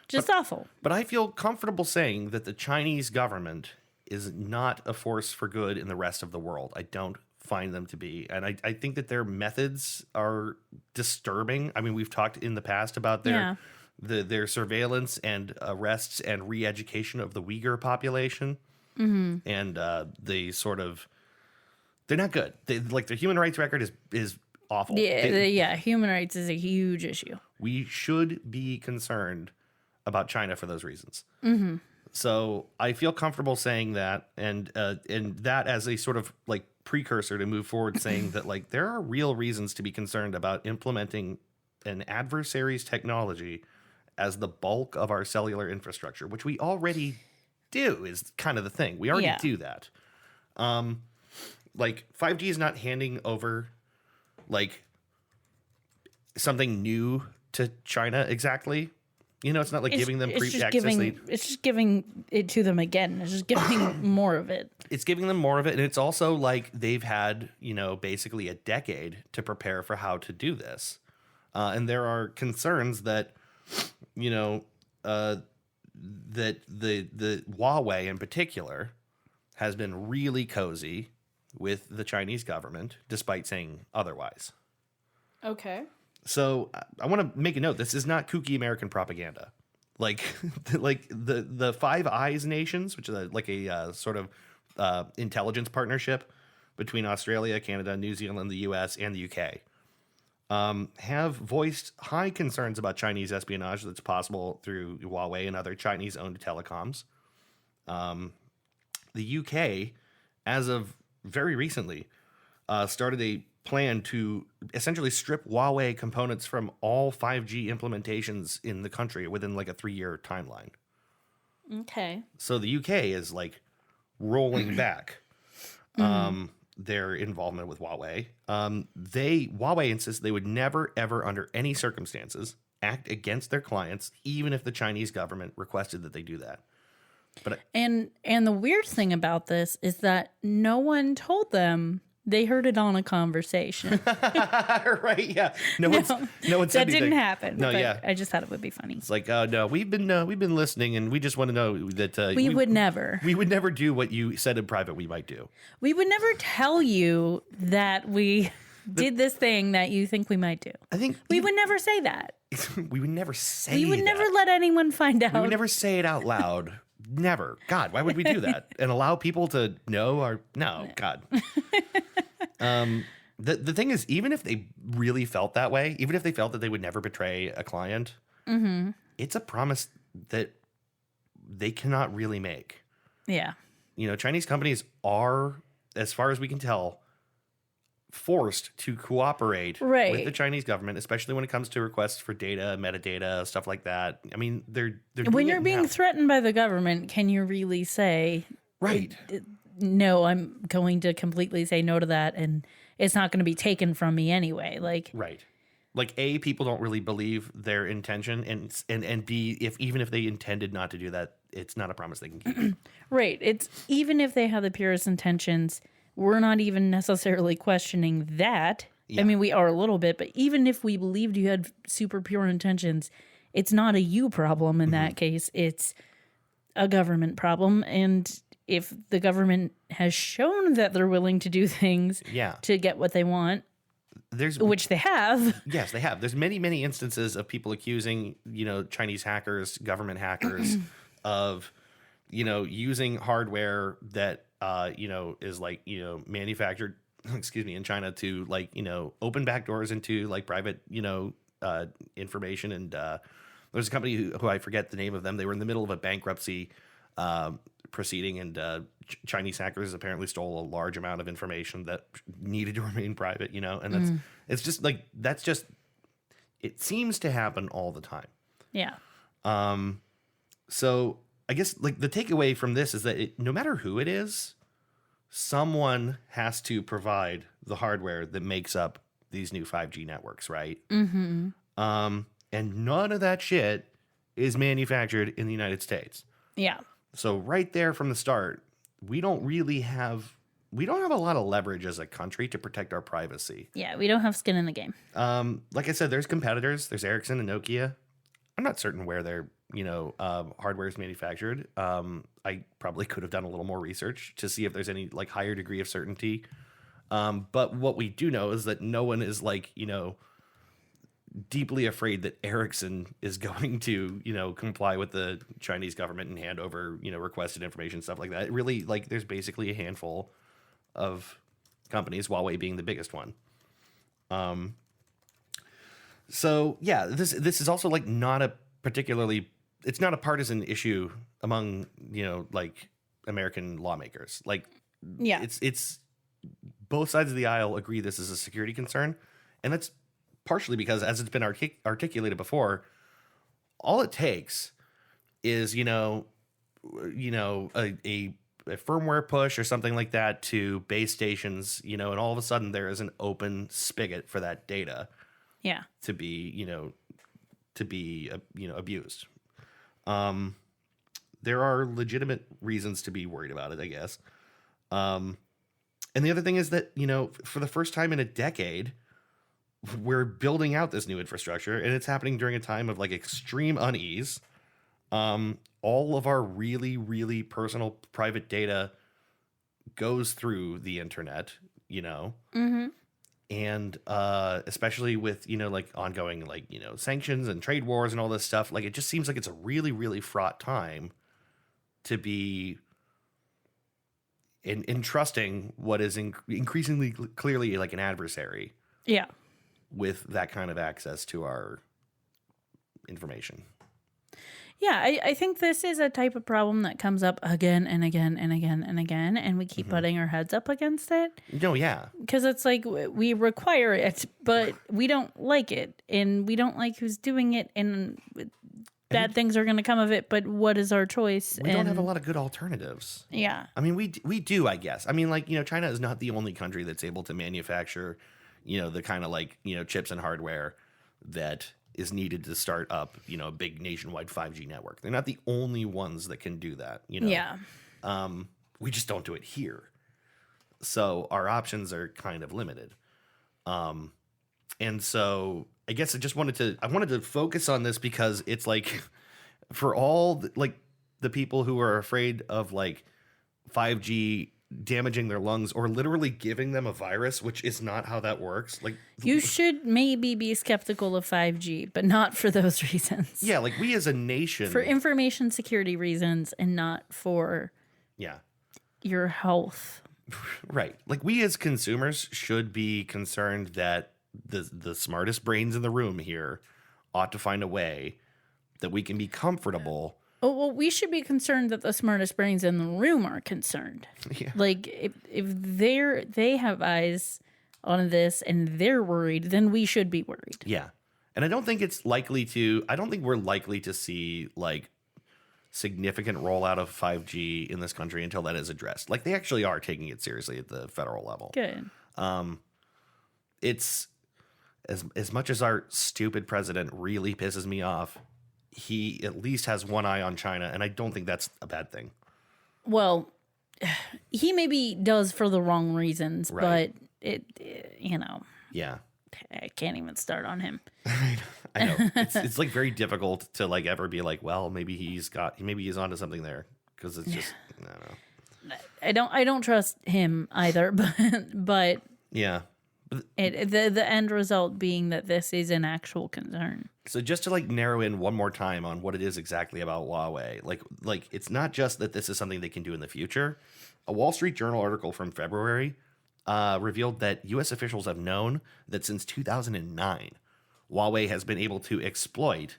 just awful. But I feel comfortable saying that the Chinese government is not a force for good in the rest of the world. I don't find them to be, and I think that their methods are disturbing. I mean, we've talked in the past about their surveillance and arrests and re-education of the Uyghur population, and they're not good. Their human rights record is awful. Yeah, human rights is a huge issue. We should be concerned about China for those reasons. So I feel comfortable saying that, and that as a sort of precursor to move forward, saying that there are real reasons to be concerned about implementing an adversary's technology as the bulk of our cellular infrastructure, which we already do, is kind of the thing. We already do that. 5G is not handing over something new to China exactly. It's not giving them access. It's just giving it to them again. It's just giving more of it. It's giving them more of it. And it's also they've had, basically a decade to prepare for how to do this. And there are concerns that, that the Huawei in particular has been really cozy with the Chinese government, despite saying otherwise. Okay. So I want to make a note. This is not kooky American propaganda. Like, like the Five Eyes nations, which is like a sort of intelligence partnership between Australia, Canada, New Zealand, the U.S., and the U.K., have voiced high concerns about Chinese espionage that's possible through Huawei and other Chinese-owned telecoms. The UK, as of very recently, started a plan to essentially strip Huawei components from all 5G implementations in the country within like a 3-year timeline. Okay. So the UK is like rolling back their involvement with Huawei. Huawei insists they would never, ever, under any circumstances, act against their clients, even if the Chinese government requested that they do that. But And the weird thing about this is that no one told them they heard it on a conversation. right, yeah, no one said that anything. didn't happen. No, but yeah, I just thought it would be funny. it's like, no, we've been listening, and we just want to know that We would never. we would never do what you said in private we might do. We would never tell you that we did this thing that you think we might do. I think We would never say that. we would never say. We would that. never let anyone find out. We would never say it out loud. Never. God, why would we do that and allow people to know? Or no, God. The thing is, even if they really felt that way, even if they felt that they would never betray a client, it's a promise that they cannot really make. Yeah. You know, Chinese companies are, as far as we can tell, forced to cooperate with the Chinese government, especially when it comes to requests for data, metadata, stuff like that. I mean, they're When doing you're it being now. threatened by the government, can you really say, Right. no, I'm going to completely say no to that, and it's not going to be taken from me anyway? Like, Right. Like, A, people don't really believe their intention, and B, even if they intended not to do that, it's not a promise they can keep. right. It's even if they have the purest intentions, we're not even necessarily questioning that. Yeah. I mean, we are a little bit, but even if we believed you had super pure intentions, it's not a you problem in that case. It's a government problem. And if the government has shown that they're willing to do things Yeah. to get what they want, There's which they have. Yes, they have. There's many, many instances of people accusing, Chinese hackers, government hackers of, using hardware that, is like, manufactured, excuse me, in China to like, open back doors into like private, information. And there's a company who I forget the name of them. They were in the middle of a bankruptcy proceeding, and Chinese hackers apparently stole a large amount of information that needed to remain private, and it's just like, it seems to happen all the time. Yeah. So I guess like the takeaway from this is that no matter who it is, someone has to provide the hardware that makes up these new 5G networks, right? Mm-hmm. And none of that shit is manufactured in the United States. Yeah. So right there from the start, we don't have a lot of leverage as a country to protect our privacy. Yeah. We don't have skin in the game. Like I said, there's competitors. There's Ericsson and Nokia. I'm not certain where their hardware is manufactured. I probably could have done a little more research to see if there's any like higher degree of certainty. But what we do know is that no one is like deeply afraid that Ericsson is going to, comply with the Chinese government and hand over, requested information, stuff like that. It really, like, there's basically a handful of companies, Huawei being the biggest one. So yeah, this is also like it's not a partisan issue among, like American lawmakers. Like, Yeah. it's both sides of the aisle agree this is a security concern, and that's partially because, as it's been articulated before, all it takes is a firmware push or something like that to base stations, and all of a sudden there is an open spigot for that data Yeah. to be abused. There are legitimate reasons to be worried about it, I guess. And the other thing is that, for the first time in a decade, we're building out this new infrastructure, and it's happening during a time of like extreme unease. all of our really, really personal private data goes through the internet, Mm-hmm. and especially with, like ongoing, like, sanctions and trade wars and all this stuff, like it just seems like it's a really, really fraught time to be entrusting what is increasingly clearly like an adversary Yeah. with that kind of access to our information. Yeah, I think this is a type of problem that comes up again and again and again and again, and we keep butting our heads up against it. No, yeah. Because it's like we require it, but we don't like it, and we don't like who's doing it, and bad things are going to come of it, but what is our choice? We don't have a lot of good alternatives. Yeah. I mean, we do, I guess. I mean, like, China is not the only country that's able to manufacture, the kind of like, chips and hardware that is needed to start up, a big nationwide 5G network. They're not the only ones that can do that, Yeah. We just don't do it here. So our options are kind of limited. And so I guess I wanted to focus on this because it's like for all the people who are afraid of like 5G damaging their lungs or literally giving them a virus, which is not how that works. Like You should maybe be skeptical of 5G, but not for those reasons. yeah, like we as a nation For information security reasons and not for yeah. your health. Right. Like we as consumers should be concerned that the smartest brains in the room here ought to find a way that we can be comfortable. Oh, well, we should be concerned that the smartest brains in the room are concerned. Yeah. Like if they have eyes on this and they're worried, then we should be worried. Yeah. And I don't think we're likely to see like significant rollout of 5G in this country until that is addressed. Like they actually are taking it seriously at the federal level. Good. It's as much as our stupid president really pisses me off, he at least has one eye on China, and I don't think that's a bad thing. Well, he maybe does for the wrong reasons, Right. but it Yeah. I can't even start on him. I know. It's like very difficult to like ever be like, well, maybe he's onto something there, because it's just I don't know. I don't trust him either, but Yeah. the end result being that this is an actual concern. So just to like narrow in one more time on what it is exactly about Huawei, like it's not just that this is something they can do in the future. A Wall Street Journal article from February revealed that U.S. officials have known that since 2009, Huawei has been able to exploit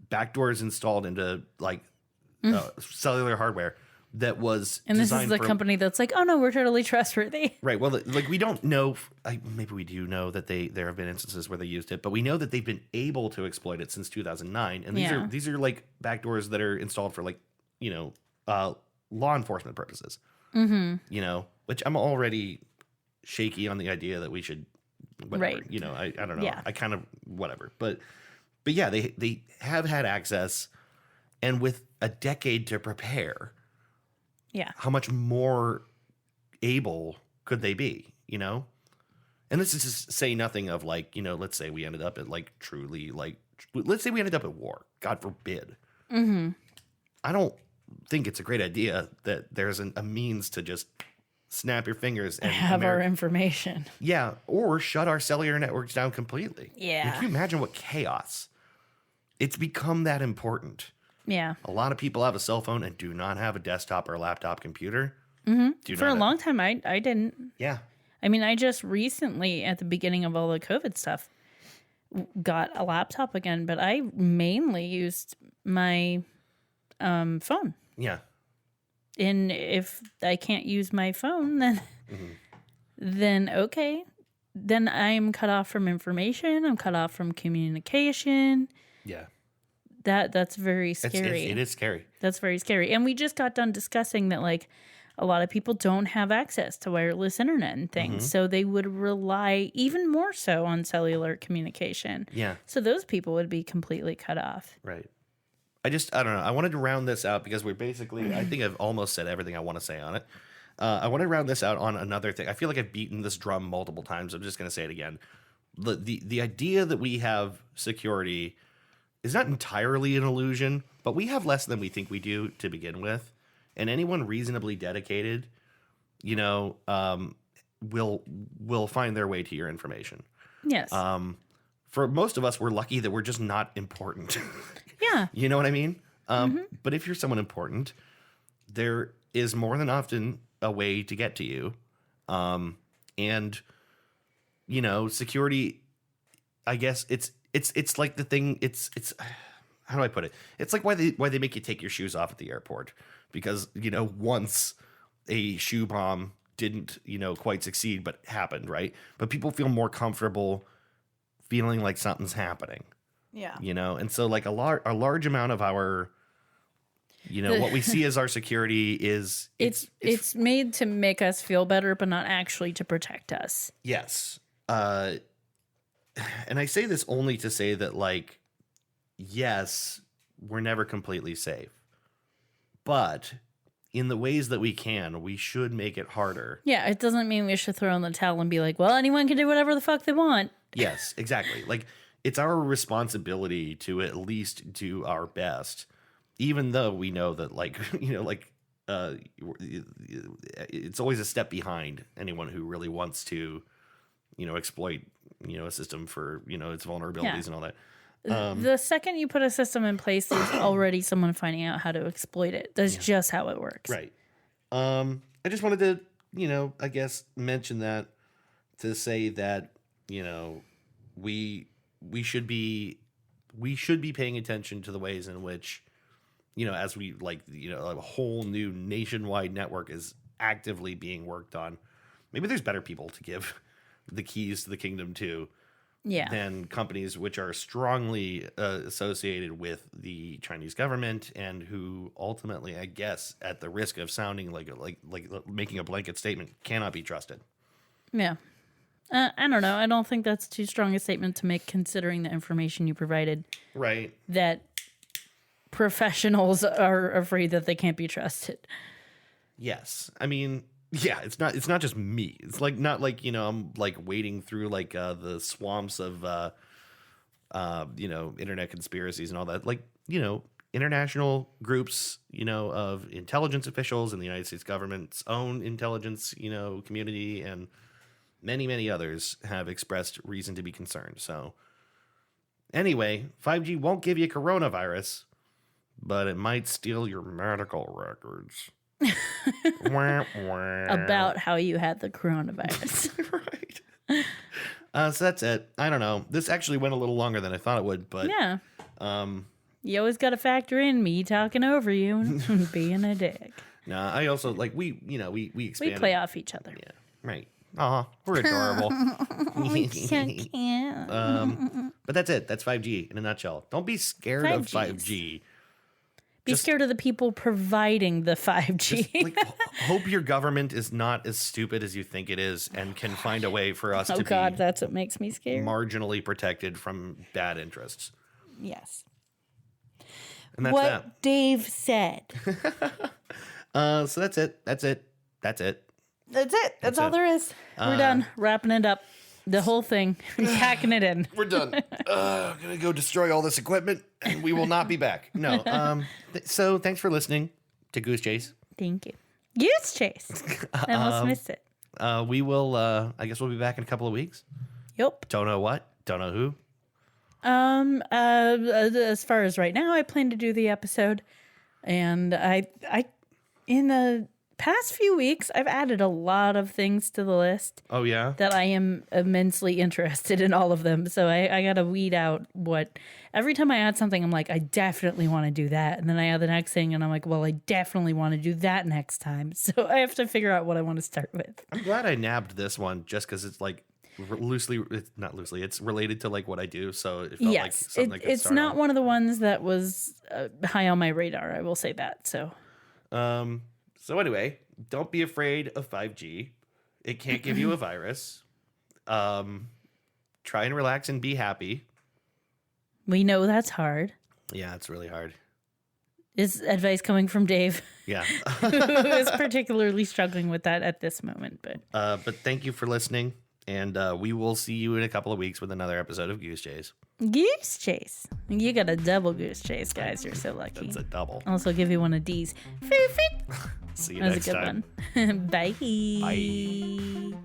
backdoors installed into like cellular hardware that was And this is designed the for company that's like, oh no, we're totally trustworthy. Right. Well, like we don't know. Maybe we do know that there have been instances where they used it, but we know that they've been able to exploit it since 2009. And these are like backdoors that are installed for like law enforcement purposes. Mm-hmm. Which I'm already shaky on the idea that we should. Whatever, Right. I don't know. Yeah. I kind of whatever, but yeah, they have had access, and with a decade to prepare. Yeah. How much more able could they be, And this is to say nothing of like, let's say we ended up at like truly like, let's say we ended up at war, God forbid. Mm-hmm. I don't think it's a great idea that there's a means to just snap your fingers and Have our information. Yeah. Or shut our cellular networks down completely. Yeah. Can you imagine what chaos? It's become that important. Yeah. A lot of people have a cell phone and do not have a desktop or a laptop computer. Mm-hmm. For a long time, I didn't. Yeah. I mean, I just recently, at the beginning of all the COVID stuff, got a laptop again, but I mainly used my phone. Yeah. And if I can't use my phone, then then okay. Then I'm cut off from information. I'm cut off from communication. Yeah. That's very scary. It is scary. That's very scary. And we just got done discussing that, like, a lot of people don't have access to wireless internet and things. So they would rely even more so on cellular communication. Yeah. So those people would be completely cut off. Right. I don't know. I wanted to round this out because we're basically, I think I've almost said everything I want to say on it. I want to round this out on another thing. I feel like I've beaten this drum multiple times. I'm just going to say it again. The idea that we have security is not entirely an illusion, but we have less than we think we do to begin with. And anyone reasonably dedicated, will find their way to your information. Yes. For most of us, we're lucky that we're just not important. Yeah. You know what I mean? But if you're someone important, there is more than often a way to get to you. And security, I guess it's like the thing. It's how do I put it? It's like why they make you take your shoes off at the airport, because once a shoe bomb didn't quite succeed, but happened, right? But people feel more comfortable feeling like something's happening. Yeah. And so like a large amount of our what we see as our security is it's made to make us feel better, but not actually to protect us. Yes. And I say this only to say that, like, yes, we're never completely safe, but in the ways that we can, we should make it harder. Yeah, it doesn't mean we should throw in the towel and be like, well, anyone can do whatever the fuck they want. Yes, exactly. Like, it's our responsibility to at least do our best, even though we know that, like, it's always a step behind anyone who really wants to, exploit, a system for, its vulnerabilities and all that. The second you put a system in place, there's already someone finding out how to exploit it. That's just how it works. Right. I just wanted to, I guess mention that to say that, we should be paying attention to the ways in which, as we a whole new nationwide network is actively being worked on. Maybe there's better people to give the keys to the kingdom to. Yeah. Than companies which are strongly associated with the Chinese government and who ultimately, I guess, at the risk of sounding like making a blanket statement, cannot be trusted. Yeah. I don't know. I don't think that's too strong a statement to make, considering the information you provided. Right. That professionals are afraid that they can't be trusted. Yes. I mean, yeah, it's not just me. It's like not like, I'm like wading through like the swamps of internet conspiracies and all that. Like, international groups, of intelligence officials in the United States government's own intelligence, community, and many, many others have expressed reason to be concerned. So anyway, 5G won't give you coronavirus, but it might steal your medical records. About how you had the coronavirus. Right. So that's it. I don't know. This actually went a little longer than I thought it would, but yeah. You always got to factor in me talking over you and being a dick. Nah, I also like we expanded. We play off each other. Yeah. Right. Aw, we're adorable. So cute. But that's it. That's 5G in a nutshell. Don't be scared of 5G. Be scared of the people providing the 5G. Just, hope your government is not as stupid as you think it is and can find a way for us to be that's what makes me scared. Marginally protected from bad interests. Yes. And that's what that. Dave said. So that's it. That's it. That's all there is. We're done. Wrapping it up. The whole thing. Packing it in. We're done. I'm going to go destroy all this equipment and we will not be back. No. So thanks for listening to Goose Chase. Thank you. Goose Chase. I almost missed it. We will, I guess we'll be back in a couple of weeks. Yep. Don't know what. Don't know who. As far as right now, I plan to do the episode. And I in the past few weeks, I've added a lot of things to the list. Oh, yeah? That I am immensely interested in all of them. So I got to weed out what... Every time I add something, I'm like, I definitely want to do that. And then I add the next thing, and I'm like, well, I definitely want to do that next time. So I have to figure out what I want to start with. I'm glad I nabbed this one just because it's like not loosely, it's related to like what I do. So it felt like something I could it's start not on. one of the ones that was high on my radar. I will say that. So anyway, don't be afraid of 5G. It can't give you a virus. Try and relax and be happy. We know that's hard. Yeah, it's really hard. Is advice coming from Dave? Yeah. Who is particularly struggling with that at this moment. But thank you for listening. And we will see you in a couple of weeks with another episode of Goose Chase. Goose chase. You got a double goose chase, guys. You're so lucky. That's a double. Also give you one of D's. See you That was next a good time. one. Bye. Bye.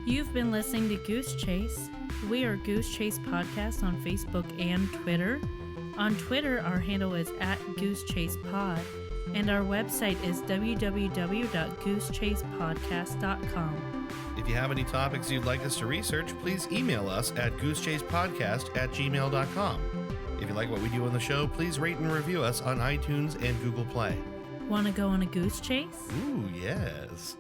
You've been listening to Goose Chase. We are Goose Chase Podcast on Facebook and Twitter. On Twitter, our handle is @GooseChasePod, and our website is www.goosechasepodcast.com. If you have any topics you'd like us to research, please email us at goosechasepodcast@gmail.com. If you like what we do on the show, please rate and review us on iTunes and Google Play. Want to go on a goose chase? Ooh, yes.